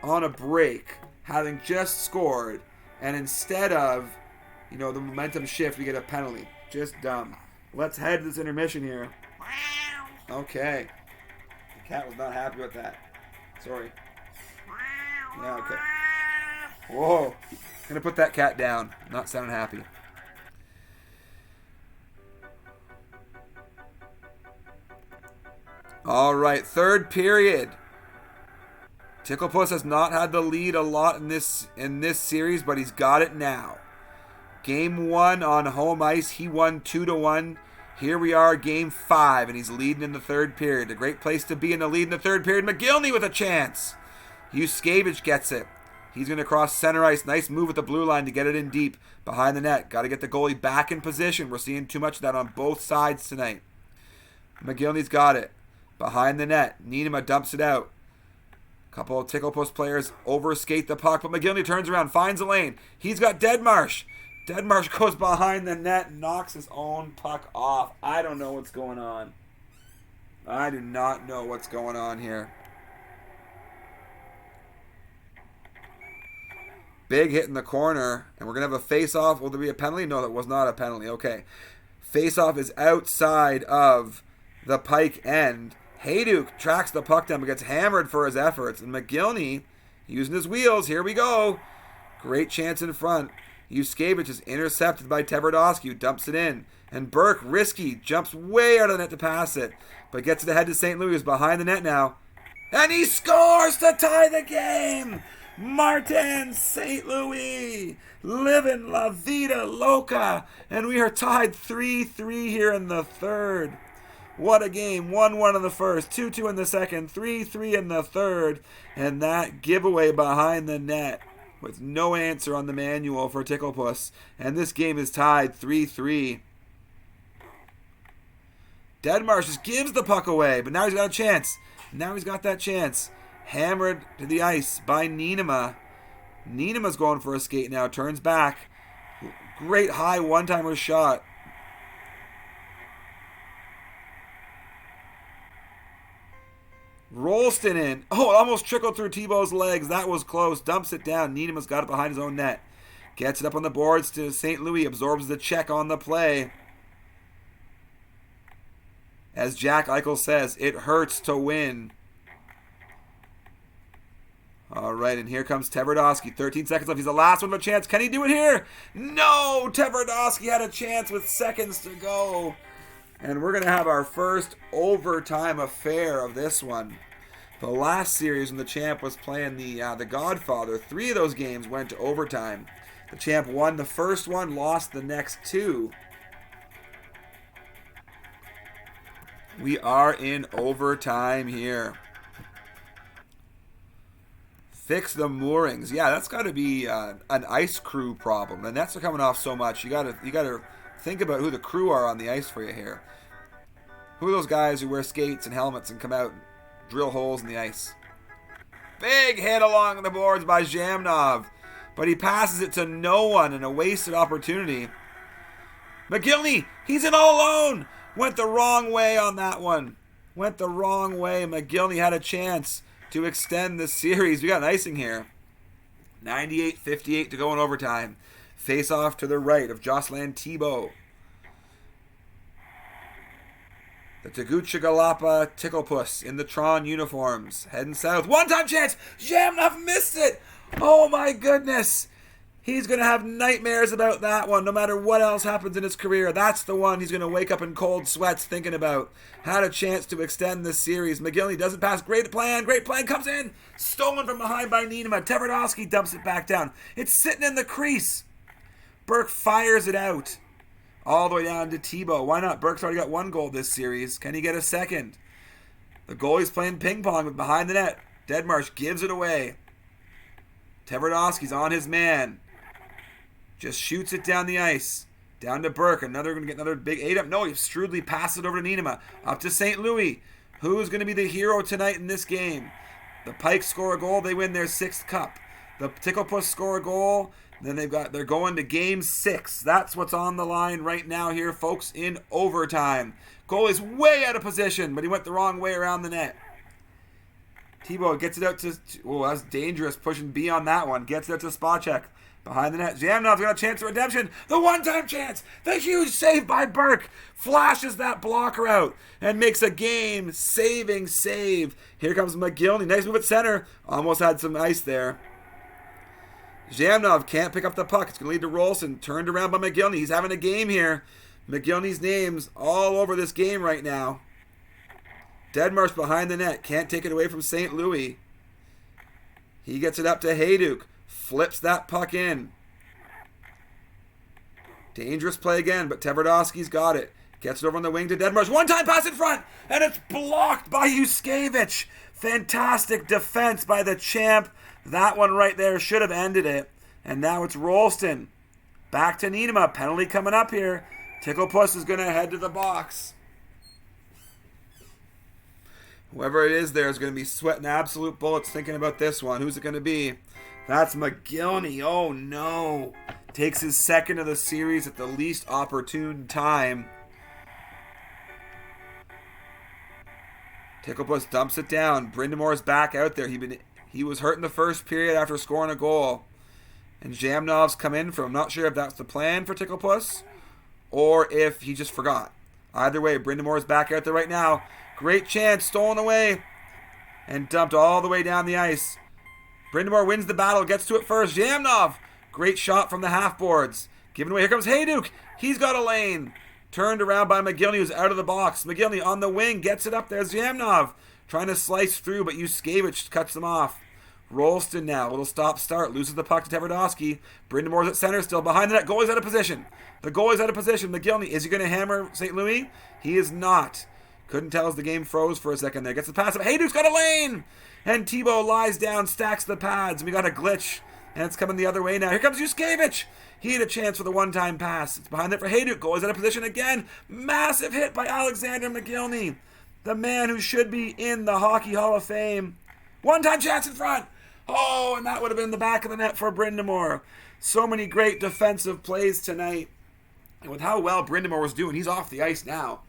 on a break, having just scored, and instead of, the momentum shift, we get a penalty. Just dumb. Let's head to this intermission here. Okay. The cat was not happy with that. Sorry. Yeah, okay. Whoa. Gonna put that cat down. Not sounding happy. All right, third period. Ticklepuss has not had the lead a lot in this series, but he's got it now. Game 1 on home ice, he won 2-1. Here we are, game 5, and he's leading in the third period. A great place to be in the lead in the third period. McGillney with a chance. Yuskevich gets it. He's going to cross center ice. Nice move at the blue line to get it in deep behind the net. Got to get the goalie back in position. We're seeing too much of that on both sides tonight. McGillney's got it. Behind the net. Nienema dumps it out. A couple of Ticklepuss players overskate the puck, but McGillney turns around, finds a lane. He's got Deadmarsh. Deadmarsh goes behind the net and knocks his own puck off. I don't know what's going on. I do not know what's going on here. Big hit in the corner, and we're going to have a face-off. Will there be a penalty? No, that was not a penalty. Okay. Face-off is outside of the Pike end. Hayduk tracks the puck down but gets hammered for his efforts. And McGillney, using his wheels, here we go. Great chance in front. Yuskevich is intercepted by Tverdovsky, who dumps it in. And Burke, risky, jumps way out of the net to pass it. But gets it ahead to St. Louis, who's behind the net now. And he scores to tie the game! Martin St. Louis, living La Vida Loca. And we are tied 3-3 here in the third. What a game. 1-1 in the first, 2-2 in the second, 3-3 in the third. And that giveaway behind the net with no answer on the manual for Ticklepuss. And this game is tied 3-3. Deadmarsh just gives the puck away, but now he's got a chance. Now he's got that chance. Hammered to the ice by Nienema. Nienema's going for a skate now. Turns back. Great high one-timer shot. Rolston in. Oh, it almost trickled through Tebow's legs. That was close. Dumps it down. Nienema's got it behind his own net. Gets it up on the boards to St. Louis. Absorbs the check on the play. As Jack Eichel says, it hurts to win. All right, and here comes Tverdovsky. 13 seconds left. He's the last one of a chance. Can he do it here? No! Tverdovsky had a chance with seconds to go. And we're going to have our first overtime affair of this one. The last series when the champ was playing the Godfather, 3 of those games went to overtime. The champ won the first one, lost the next 2. We are in overtime here. Fix the moorings. Yeah, that's got to be an ice crew problem. The nets are coming off so much. You got to think about who the crew are on the ice for you here. Who are those guys who wear skates and helmets and come out and drill holes in the ice? Big hit along the boards by Zhamnov, but he passes it to no one in a wasted opportunity. McGillney, he's in all alone. Went the wrong way on that one. Went the wrong way. McGillney had a chance to extend the series. We got an icing here. 98-58 to go in overtime. Face off to the right of Jocelyn Thibault. The Tegucigalpa Ticklepuss in the Tron uniforms. Heading south. One-time chance. Zhamnov missed it. Oh my goodness. He's going to have nightmares about that one no matter what else happens in his career. That's the one he's going to wake up in cold sweats thinking about. Had a chance to extend this series. McGillney doesn't pass. Great plan. Great plan. Comes in. Stolen from behind by Nienema. Tverdovsky dumps it back down. It's sitting in the crease. Burke fires it out. All the way down to Thibault. Why not? Burke's already got 1 goal this series. Can he get a second? The goalie's playing ping pong with behind the net. Deadmarsh gives it away. Tverdovsky's on his man. Just shoots it down the ice. Down to Burke. Going to get another big 8-up. No, he shrewdly passes it over to Nienema. Up to St. Louis. Who's going to be the hero tonight in this game? The Pikes score a goal. They win their 6th cup. The Ticklepuss score a goal. Then they're going to game 6. That's what's on the line right now here, folks, in overtime. Goal is way out of position, but he went the wrong way around the net. Thibault gets it out to... Oh, that's dangerous, pushing B on that one. Gets it out to Spacek. Behind the net. Zhamnov's got a chance of redemption. The one-time chance. The huge save by Burke. Flashes that blocker out and makes a game-saving save. Here comes McGillney. Nice move at center. Almost had some ice there. Zhamnov can't pick up the puck. It's going to lead to Rolston. Turned around by McGillney. He's having a game here. McGillney's name's all over this game right now. Deadmarsh behind the net. Can't take it away from St. Louis. He gets it up to Hayduk. Flips that puck in. Dangerous play again, but Tverdovsky's got it. Gets it over on the wing to Deadmarsh. One-time pass in front, and it's blocked by Yuskevich. Fantastic defense by the champ. That one right there should have ended it. And now it's Rolston. Back to Nienema. Penalty coming up here. Ticklepuss is going to head to the box. Whoever it is there is going to be sweating absolute bullets thinking about this one. Who's it going to be? That's McGillney. Oh, no. Takes his second of the series at the least opportune time. Ticklepuss dumps it down. Brindamore's back out there. He was hurt in the first period after scoring a goal. And Jamnov's come in for him. I'm not sure if that's the plan for Ticklepuss or if he just forgot. Either way, Brindamore's back out there right now. Great chance, stolen away, and dumped all the way down the ice. Brindamore wins the battle, gets to it first. Jamnov, great shot from the half boards. Given away, here comes Hayduk. He's got a lane. Turned around by McGillney, who's out of the box. McGillney on the wing, gets it up. There's Jamnov, trying to slice through, but Yuskevich cuts them off. Rolston now, a little stop-start, loses the puck to Tverdovsky. Brindamore's at center still, behind the net. Goalie's out of position. The goalie's out of position. McGillney, is he going to hammer St. Louis? He is not. Couldn't tell as the game froze for a second there. Gets the pass up. Hayduk's got a lane! And Tebow lies down, stacks the pads. And we got a glitch. And it's coming the other way now. Here comes Yuskevich. He had a chance for the one-time pass. It's behind it for Hayduk. Goalie's out of position again. Massive hit by Alexander McGillney. The man who should be in the Hockey Hall of Fame. One-time chance in front. Oh, and that would have been the back of the net for Brindamore. So many great defensive plays tonight. And with how well Brindamore was doing, he's off the ice now.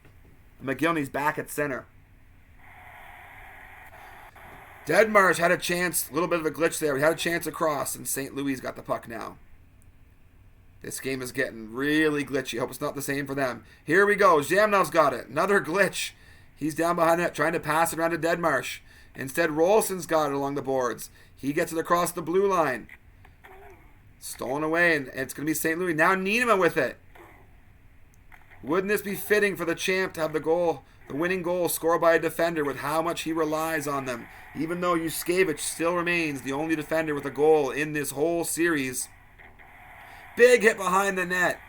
McGillney's back at center. Deadmarsh had a chance, a little bit of a glitch there. He had a chance across, and St. Louis got the puck now. This game is getting really glitchy. Hope it's not the same for them. Here we go. Jamnov's got it. Another glitch. He's down behind it, trying to pass it around to Deadmarsh. Instead, Rolston's got it along the boards. He gets it across the blue line. Stolen away, and it's going to be St. Louis. Now Nienema with it. Wouldn't this be fitting for the champ to have the winning goal scored by a defender with how much he relies on them? Even though Yuskevich still remains the only defender with a goal in this whole series. Big hit behind the net.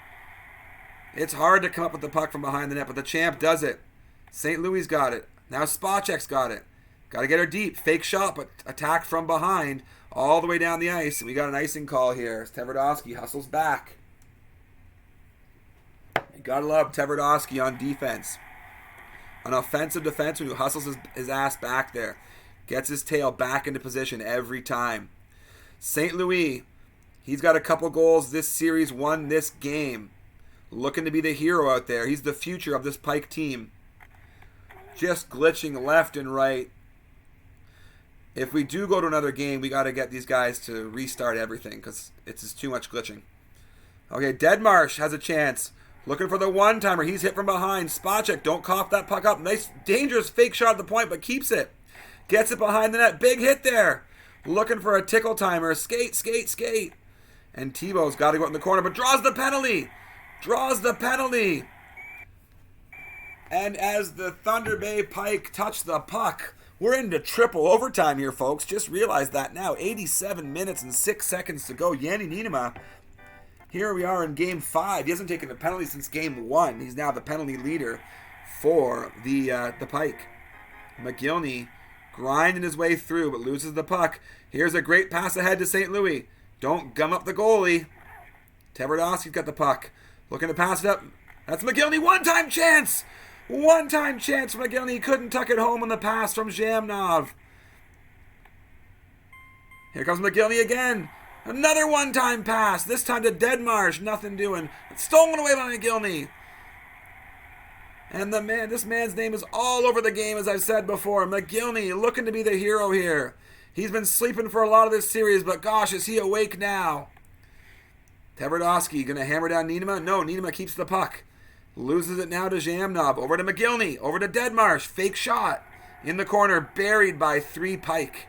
It's hard to come up with the puck from behind the net, but the champ does it. St. Louis got it. Now Spacek's got it. Got to get her deep. Fake shot, but attacked from behind all the way down the ice. And we got an icing call here. Tverdovsky hustles back. You gotta love Tverdovsky on defense. An offensive defenseman who hustles his ass back there. Gets his tail back into position every time. St. Louis, he's got a couple goals this series, won this game. Looking to be the hero out there. He's the future of this Pike team. Just glitching left and right. If we do go to another game, we got to get these guys to restart everything because it's just too much glitching. Okay, Deadmarsh has a chance. Looking for the one-timer. He's hit from behind. Spacek, don't cough that puck up. Nice, dangerous fake shot at the point, but keeps it. Gets it behind the net. Big hit there. Looking for a tickle timer. Skate, skate, skate. And Tebow's got to go out in the corner, but draws the penalty. Draws the penalty. And as the Thunder Bay Pike touch the puck, we're into triple overtime here, folks. Just realized that now. 87 minutes and 6 seconds to go. Yanni Nienema. Here we are in Game 5. He hasn't taken a penalty since Game 1. He's now the penalty leader for the Pike. McGillney grinding his way through, but loses the puck. Here's a great pass ahead to St. Louis. Don't gum up the goalie. Tverdovsky's got the puck. Looking to pass it up. That's McGillney. One-time chance. One-time chance for McGillney. He couldn't tuck it home on the pass from Jamnov. Here comes McGillney again. Another one-time pass. This time to Deadmarsh. Nothing doing. It's stolen away by McGillney. And this man's name is all over the game, as I've said before. McGillney looking to be the hero here. He's been sleeping for a lot of this series, but gosh, is he awake now? Tverdovsky going to hammer down Nienema? No, Nienema keeps the puck. Loses it now to Jamnov. Over to McGillney. Over to Deadmarsh. Fake shot. In the corner. Buried by 3 Pike.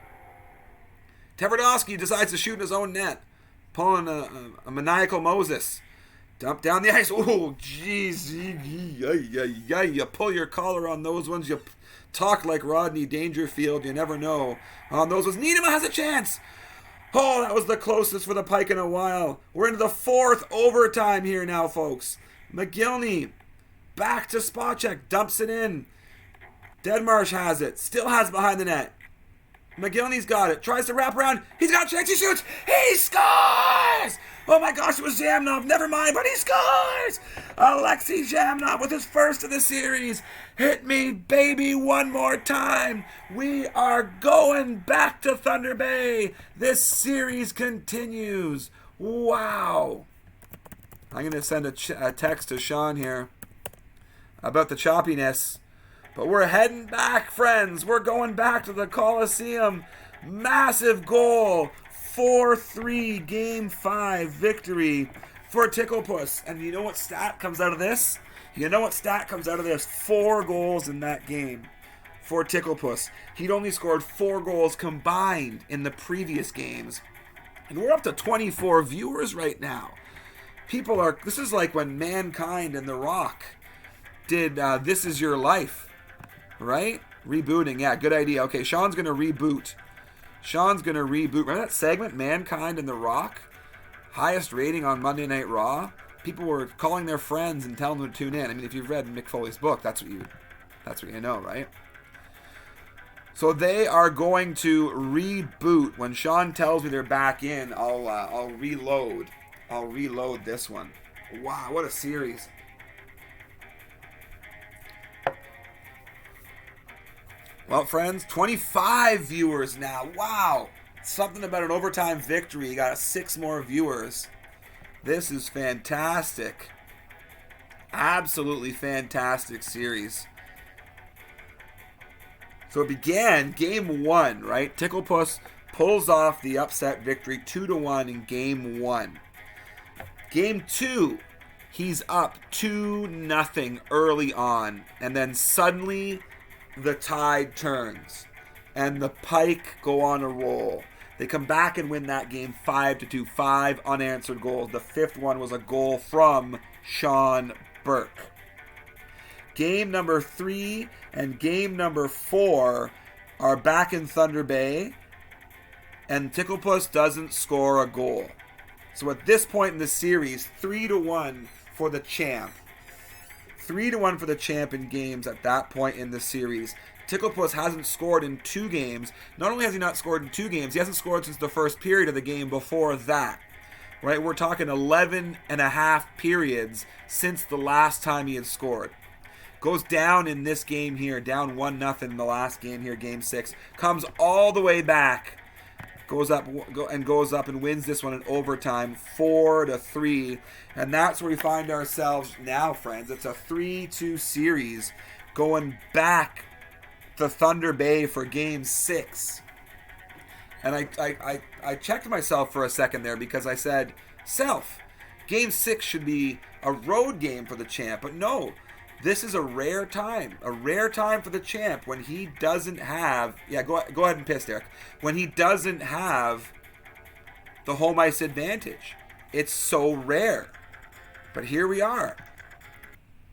Tverdovsky decides to shoot in his own net. Pulling a maniacal Moses. Dump down the ice. Oh, jeez. You pull your collar on those ones. You talk like Rodney Dangerfield. You never know. On those ones. Nienema has a chance. Oh, that was the closest for the Pike in a while. We're into the 4th overtime here now, folks. McGillney Back to spot check. Dumps it in. Deadmarsh has it. Still has it behind the net. McGillney's got it. Tries to wrap around. He's got a chance. He shoots. He scores! Oh my gosh, it was Zhamnov. Never mind, but he scores! Alexei Zhamnov with his first of the series. Hit me, baby, one more time. We are going back to Thunder Bay. This series continues. Wow. I'm going to send a text to Sean here about the choppiness. But we're heading back, friends. We're going back to the Coliseum. Massive goal. 4-3 Game 5 victory for Ticklepuss. And you know what stat comes out of this? 4 goals in that game for Ticklepuss. He'd only scored 4 goals combined in the previous games. And we're up to 24 viewers right now. This is like when Mankind and The Rock did This Is Your Life. Right? Rebooting. Yeah, good idea. Okay, Sean's going to reboot. Remember that segment, Mankind and The Rock? Highest rating on Monday Night Raw. People were calling their friends and telling them to tune in. I mean, if you've read Mick Foley's book, that's what you know, right? So they are going to reboot. When Sean tells me they're back in, I'll reload. I'll reload this one. Wow, what a series. Well, friends, 25 viewers now. Wow. Something about an overtime victory. You got 6 more viewers. This is fantastic. Absolutely fantastic series. So it began Game 1, right? Ticklepuss pulls off the upset victory 2-1 in Game 1. Game 2, he's up 2-0 early on. And then suddenly the tide turns, and the Pike go on a roll. They come back and win that game 5-2, 5 unanswered goals. The 5th one was a goal from Sean Burke. Game number 3 and game number 4 are back in Thunder Bay, and Ticklepuss doesn't score a goal. So at this point in the series, 3-1 for the champ. 3-1 for the champ in games at that point in the series. Ticklepuss hasn't scored in 2 games. Not only has he not scored in 2 games, he hasn't scored since the first period of the game before that. Right? We're talking 11 and a half periods since the last time he had scored. Goes down in this game here, down 1-0 in the last game here, Game 6. Comes all the way back. Goes up and wins this one in overtime, 4-3. And that's where we find ourselves now, friends. It's a 3-2 series going back to Thunder Bay for Game 6. And I checked myself for a second there because I said, Game 6 should be a road game for the champ. But no, this is a rare time for the champ when he doesn't have, go ahead and piss, Derek, when he doesn't have the home ice advantage. It's so rare. But here we are.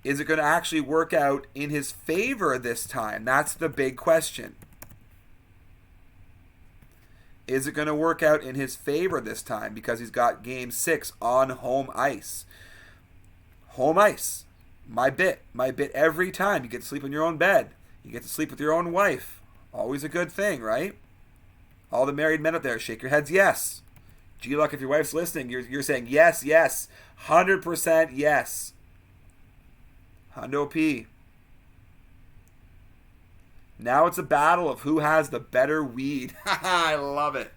Is it going to actually work out in his favor this time? That's the big question. Is it going to work out in his favor this time because he's got Game 6 on home ice? Home ice. My bit every time. You get to sleep in your own bed. You get to sleep with your own wife. Always a good thing, right? All the married men out there, shake your heads yes. G-Luck, if your wife's listening, you're saying yes, 100% yes. Hundo P. Now it's a battle of who has the better weed. I love it.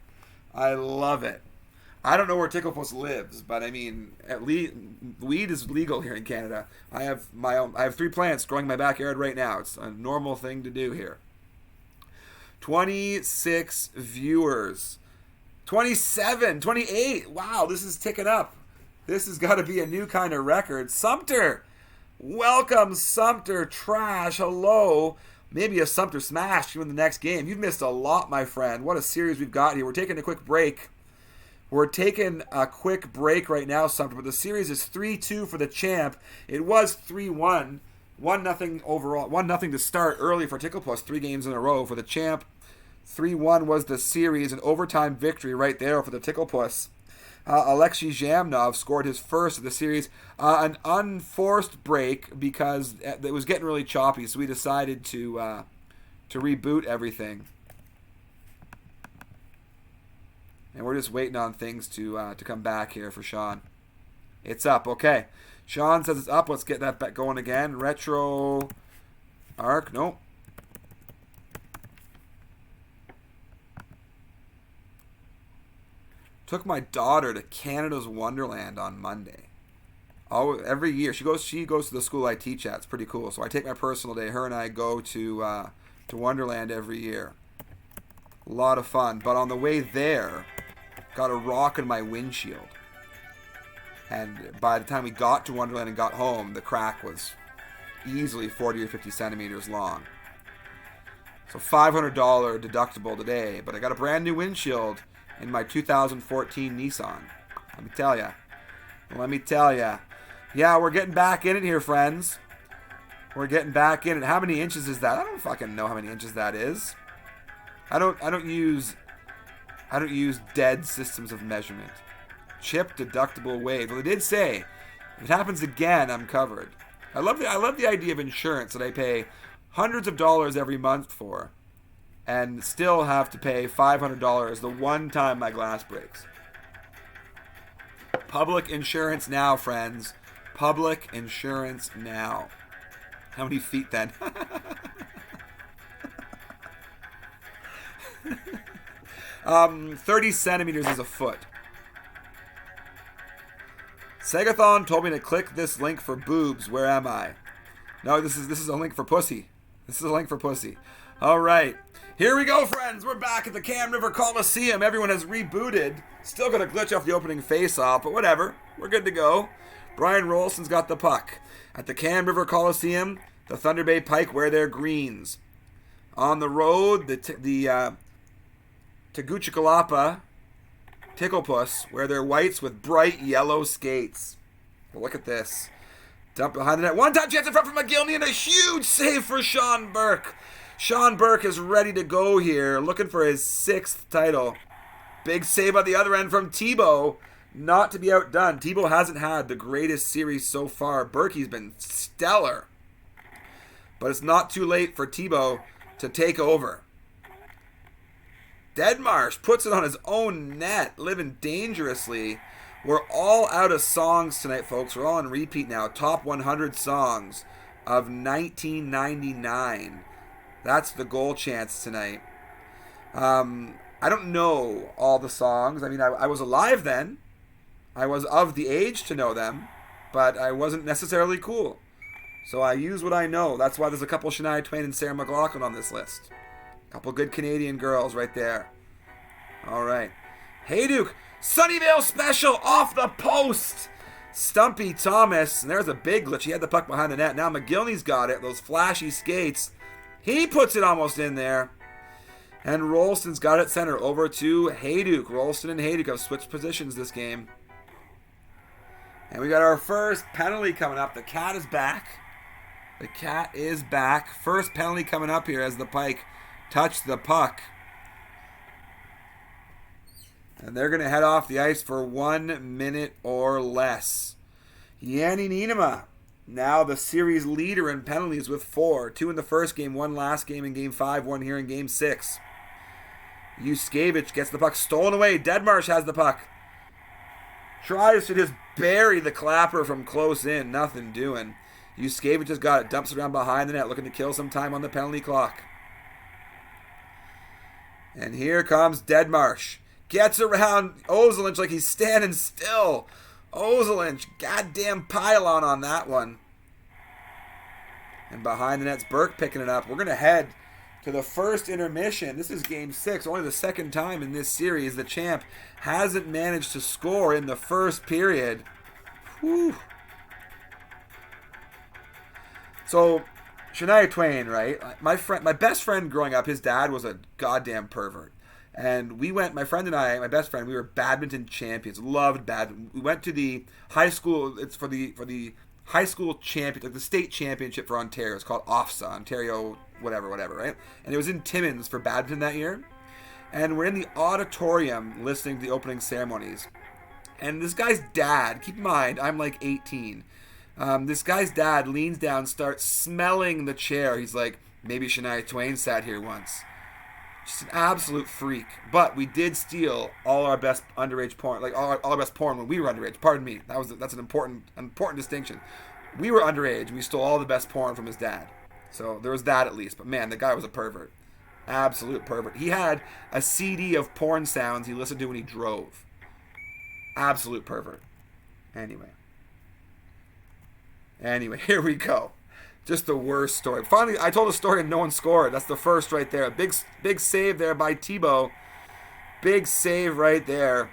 I don't know where Ticklepuss lives, but I mean, weed is legal here in Canada. I have 3 plants growing in my backyard right now. It's a normal thing to do here. 26 viewers. 27, 28. Wow, this is ticking up. This has got to be a new kind of record. Sumter. Welcome, Sumter. Trash. Hello. Maybe a Sumter smash you in the next game. You've missed a lot, my friend. What a series we've got here. We're taking a quick break. Right now, Sumter, but the series is 3-2 for the champ. It was 3-1. 1-0 overall. 1-0 to start early for Ticklepuss. 3 games in a row for the champ. 3-1 was the series. An overtime victory right there for the Ticklepuss. Alexei Zhamnov scored his first of the series. An unforced break because it was getting really choppy, so we decided to reboot everything. And we're just waiting on things to come back here for Sean. It's up, okay. Sean says it's up. Let's get that back going again. Retro arc, nope. Took my daughter to Canada's Wonderland on Monday. Oh, every year she goes to the school I teach at. It's pretty cool. So I take my personal day. Her and I go to Wonderland every year. A lot of fun. But on the way there, got a rock in my windshield. And by the time we got to Wonderland and got home, the crack was easily 40 or 50 centimeters long. So $500 deductible today. But I got a brand new windshield in my 2014 Nissan. Let me tell ya. Yeah, we're getting back in it here, friends. We're getting back in it. How many inches is that? I don't fucking know how many inches that is. I don't use dead systems of measurement. Chip deductible wave. Well, they did say if it happens again, I'm covered. I love the idea of insurance that I pay hundreds of dollars every month for, and still have to pay $500 the one time my glass breaks. Public insurance now, friends. Public insurance now. How many feet then? 30 centimeters is a foot. Segathon told me to click this link for boobs. Where am I? No, this is a link for pussy. This is a link for pussy. All right. Here we go, friends. We're back at the Cam River Coliseum. Everyone has rebooted. Still got a glitch off the opening face-off, but whatever. We're good to go. Brian Rolston's got the puck. At the Cam River Coliseum, the Thunder Bay Pike wear their greens. On the road, the Tegucigalpa Ticklepuss wear their whites with bright yellow skates. Well, look at this. Dump behind the net. One-time chance in front from McGillney and a huge save for Sean Burke. Sean Burke is ready to go here, looking for his 6th title. Big save on the other end from Tebow. Not to be outdone. Tebow hasn't had the greatest series so far. Burke's been stellar. But it's not too late for Tebow to take over. Deadmarsh puts it on his own net, living dangerously. We're all out of songs tonight, folks. We're all on repeat now. Top 100 songs of 1999. That's the goal chance tonight. I don't know all the songs. I mean, I was alive then. I was of the age to know them, but I wasn't necessarily cool. So I use what I know. That's why there's a couple Shania Twain and Sarah McLachlan on this list. A couple good Canadian girls right there. All right. Hey Duke, Sunnyvale special off the post. Stumpy Thomas, and there's a big glitch. He had the puck behind the net. Now McGillney's got it. Those flashy skates. He puts it almost in there. And Rolston's got it center over to Hayduke. Rolston and Hayduke have switched positions this game. And we got our first penalty coming up. The Cat is back. The Cat is back. First penalty coming up here as the Pike touch the puck. And they're going to head off the ice for 1 minute or less. Yanni Niinema, now the series leader in penalties with 4. 2 in the first game, 1 last game in Game 5, 1 here in Game 6. Yuskevich gets the puck stolen away. Deadmarsh has the puck. Tries to just bury the clapper from close in. Nothing doing. Yuskevich has got it. Dumps it around behind the net, looking to kill some time on the penalty clock. And here comes Deadmarsh. Gets around Ozelinch like he's standing still. Ozelinch, goddamn pylon on that one. And behind the net's Burke picking it up. We're going to head to the first intermission. This is Game 6, only the second time in this series the champ hasn't managed to score in the first period. Whew. So, Shania Twain, right? My best friend growing up, his dad was a goddamn pervert. And we went, my friend and I, my best friend, we were badminton champions. Loved badminton. We went to the high school, it's for the high school champion, like the state championship for Ontario. It's called OFSA, Ontario, whatever, right? And it was in Timmins for badminton that year. And we're in the auditorium listening to the opening ceremonies. And this guy's dad, keep in mind, I'm like 18. This guy's dad leans down, starts smelling the chair. He's like, maybe Shania Twain sat here once. Just an absolute freak. But we did steal all our best underage porn, like all our best porn when we were underage. Pardon me. That's an important distinction. We were underage. We stole all the best porn from his dad. So there was that at least. But man, the guy was a pervert. Absolute pervert. He had a CD of porn sounds he listened to when he drove. Absolute pervert. Anyway, here we go. Just the worst story. Finally, I told a story and no one scored. That's the first right there. Big save there by Thibaut. Big save right there.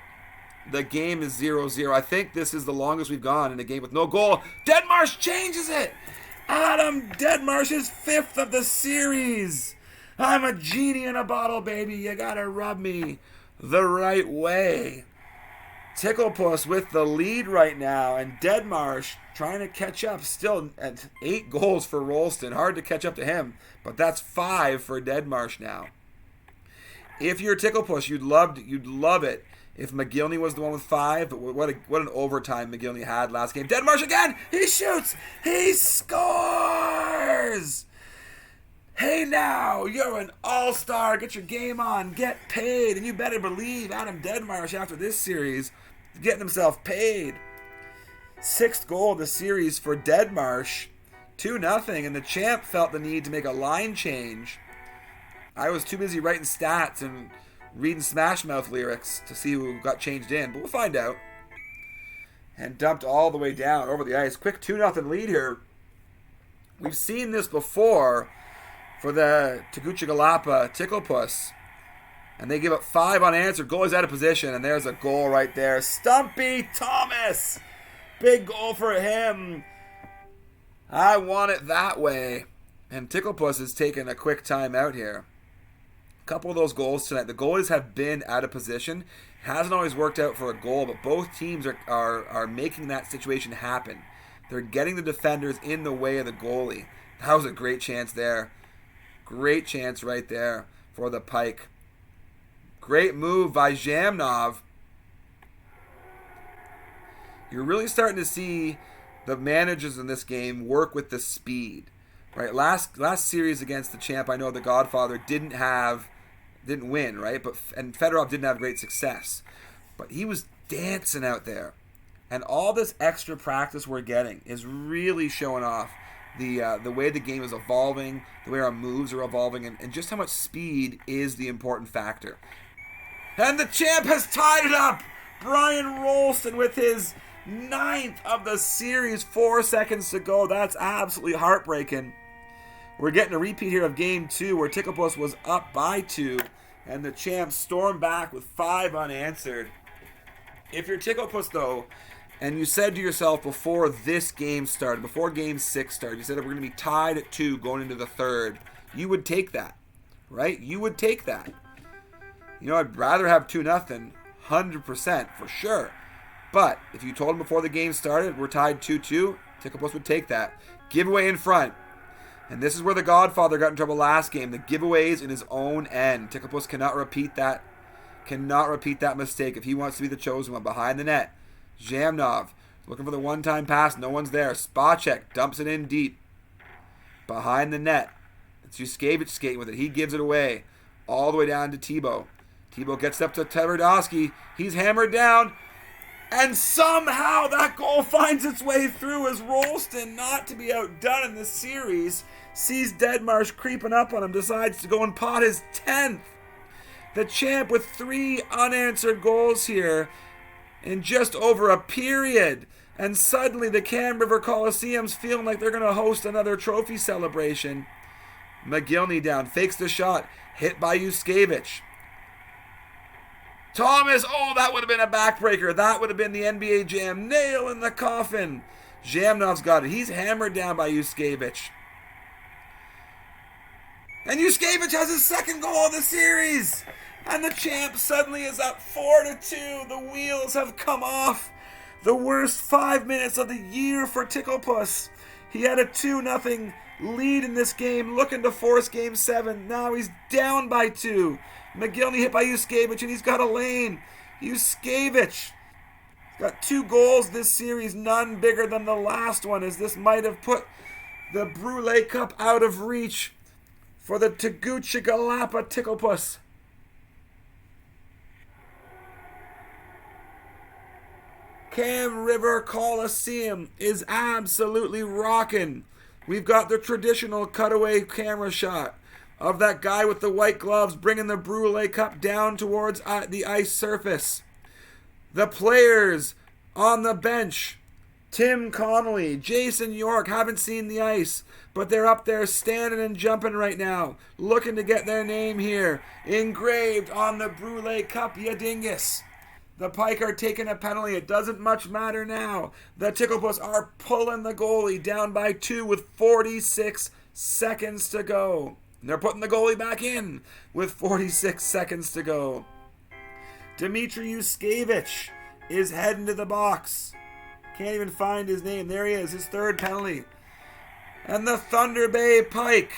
The game is 0-0. I think this is the longest we've gone in a game with no goal. Deadmarsh changes it. Adam Deadmarsh's 5th of the series. I'm a genie in a bottle, baby. You gotta rub me the right way. Ticklepuss with the lead right now, and Deadmarsh trying to catch up. Still at 8 goals for Rolston. Hard to catch up to him, but that's 5 for Deadmarsh now. If you're Ticklepuss, you'd love it if McGillney was the one with 5. But what an overtime McGillney had last game. Deadmarsh again. He shoots. He scores. Hey now, you're an all-star. Get your game on. Get paid. And you better believe Adam Deadmarsh after this series is getting himself paid. 6th goal of the series for Deadmarsh. 2-0. And the champ felt the need to make a line change. I was too busy writing stats and reading Smash Mouth lyrics to see who got changed in. But we'll find out. And dumped all the way down over the ice. Quick 2-0 lead here. We've seen this before for the Tegucigalpa Ticklepuss. And they give up 5 unanswered. Goalie's out of position, and there's a goal right there. Stumpy Thomas! Big goal for him. I want it that way. And Ticklepuss is taking a quick time out here. A couple of those goals tonight. The goalies have been out of position. Hasn't always worked out for a goal, but both teams are making that situation happen. They're getting the defenders in the way of the goalie. That was a great chance there. Great chance right there for the Pike. Great move by Zhamnov. You're really starting to see the managers in this game work with the speed. Right? Last series against the champ, I know the Godfather didn't win, right? And Fedorov didn't have great success. But he was dancing out there. And all this extra practice we're getting is really showing off the way the game is evolving, the way our moves are evolving, and just how much speed is the important factor. And the champ has tied it up! Brian Rolston with his 9th of the series, 4 seconds to go. That's absolutely heartbreaking. We're getting a repeat here of Game 2 where Ticklepuss was up by 2, and the champ stormed back with 5 unanswered. If you're Ticklepuss, though, and you said to yourself before this game started, before Game 6 started, you said that we're going to be tied at 2 going into the 3rd, you would take that, right? You would take that. You know, I'd rather have 2-0, 100% for sure. But if you told him before the game started, we're tied 2-2, Ticklepuss would take that. Giveaway in front. And this is where the Godfather got in trouble last game. The giveaways in his own end. Ticklepuss cannot repeat that. Cannot repeat that mistake if he wants to be the chosen one. Behind the net. Zhamnov looking for the one-time pass. No one's there. Spacek dumps it in deep. Behind the net. It's Yuskevich skating with it. He gives it away. All the way down to Thibaut. Thibaut gets up to Tverdovsky. He's hammered down. And somehow that goal finds its way through as Rolston, not to be outdone in this series, sees Deadmarsh creeping up on him, decides to go and pot his 10th. The champ with 3 unanswered goals here in just over a period. And suddenly the Cam River Coliseum's feeling like they're going to host another trophy celebration. McGillney down, fakes the shot, hit by Yuskevich. Thomas, oh, that would have been a backbreaker. That would have been the NBA Jam. Nail in the coffin. Zhamnov's got it. He's hammered down by Yuskevich. And Yuskevich has his 2nd goal of the series. And the champ suddenly is up 4-2. The wheels have come off. The worst 5 minutes of the year for Ticklepuss. He had a 2-0 lead in this game, looking to force Game 7. Now he's down by 2. McGillney hit by Yuskevich, and he's got a lane. Yuskevich Got 2 goals this series, none bigger than the last one, as this might have put the Brule Cup out of reach for the Tegucigalpa Ticklepuss. Cam River Coliseum is absolutely rocking. We've got the traditional cutaway camera shot of that guy with the white gloves bringing the Brule Cup down towards the ice surface. The players on the bench, Tim Connolly, Jason York, haven't seen the ice, but they're up there standing and jumping right now, looking to get their name here engraved on the Brule Cup, ya dingus. The Pike are taking a penalty. It doesn't much matter now. The Ticklepuss are pulling the goalie down by 2 with 46 seconds to go. And they're putting the goalie back in with 46 seconds to go. Dmitry Yuskevich is heading to the box. Can't even find his name. There he is, his 3rd penalty. And the Thunder Bay Pike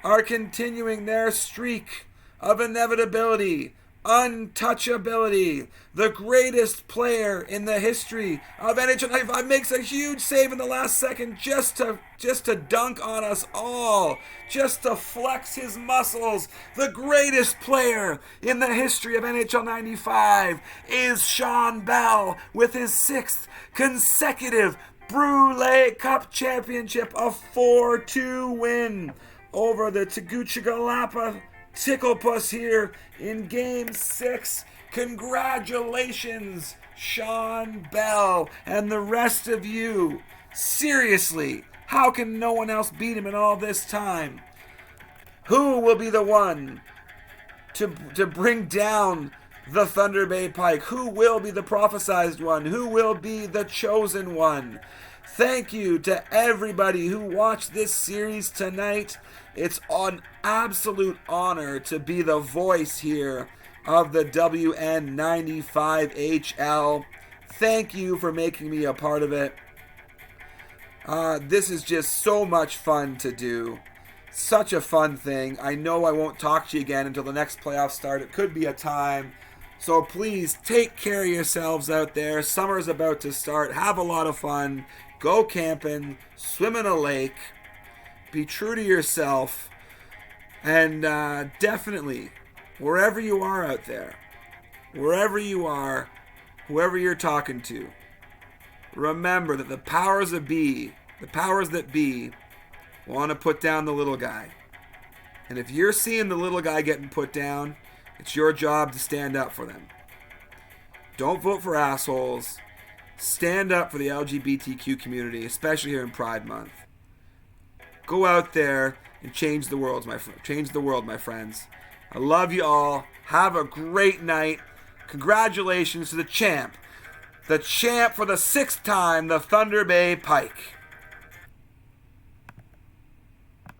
are continuing their streak of inevitability, untouchability. The greatest player in the history of NHL 95 makes a huge save in the last second just to dunk on us all, just to flex his muscles. The greatest player in the history of NHL 95 is Sean Bell with his 6th consecutive Brule Cup championship, a 4-2 win over the Tegucigalpa Ticklepuss here in Game 6. Congratulations, Sean Bell and the rest of you. Seriously, how can no one else beat him in all this time? Who will be the one to bring down the Thunder Bay Pike? Who will be the prophesized one? Who will be the chosen one? Thank you to everybody who watched this series tonight. It's an absolute honor to be the voice here of the WN95HL. Thank you for making me a part of it. This is just so much fun to do. Such a fun thing. I know I won't talk to you again until the next playoffs start. It could be a time. So please take care of yourselves out there. Summer's about to start. Have a lot of fun. Go camping. Swim in a lake. Be true to yourself. And definitely, wherever you are out there, wherever you are, whoever you're talking to, remember that the powers that be, want to put down the little guy. And if you're seeing the little guy getting put down, it's your job to stand up for them. Don't vote for assholes. Stand up for the LGBTQ community, especially here in Pride Month. Go out there and change the world, my friends. I love you all. Have a great night. Congratulations to the champ for the 6th time, the Thunder Bay Pike.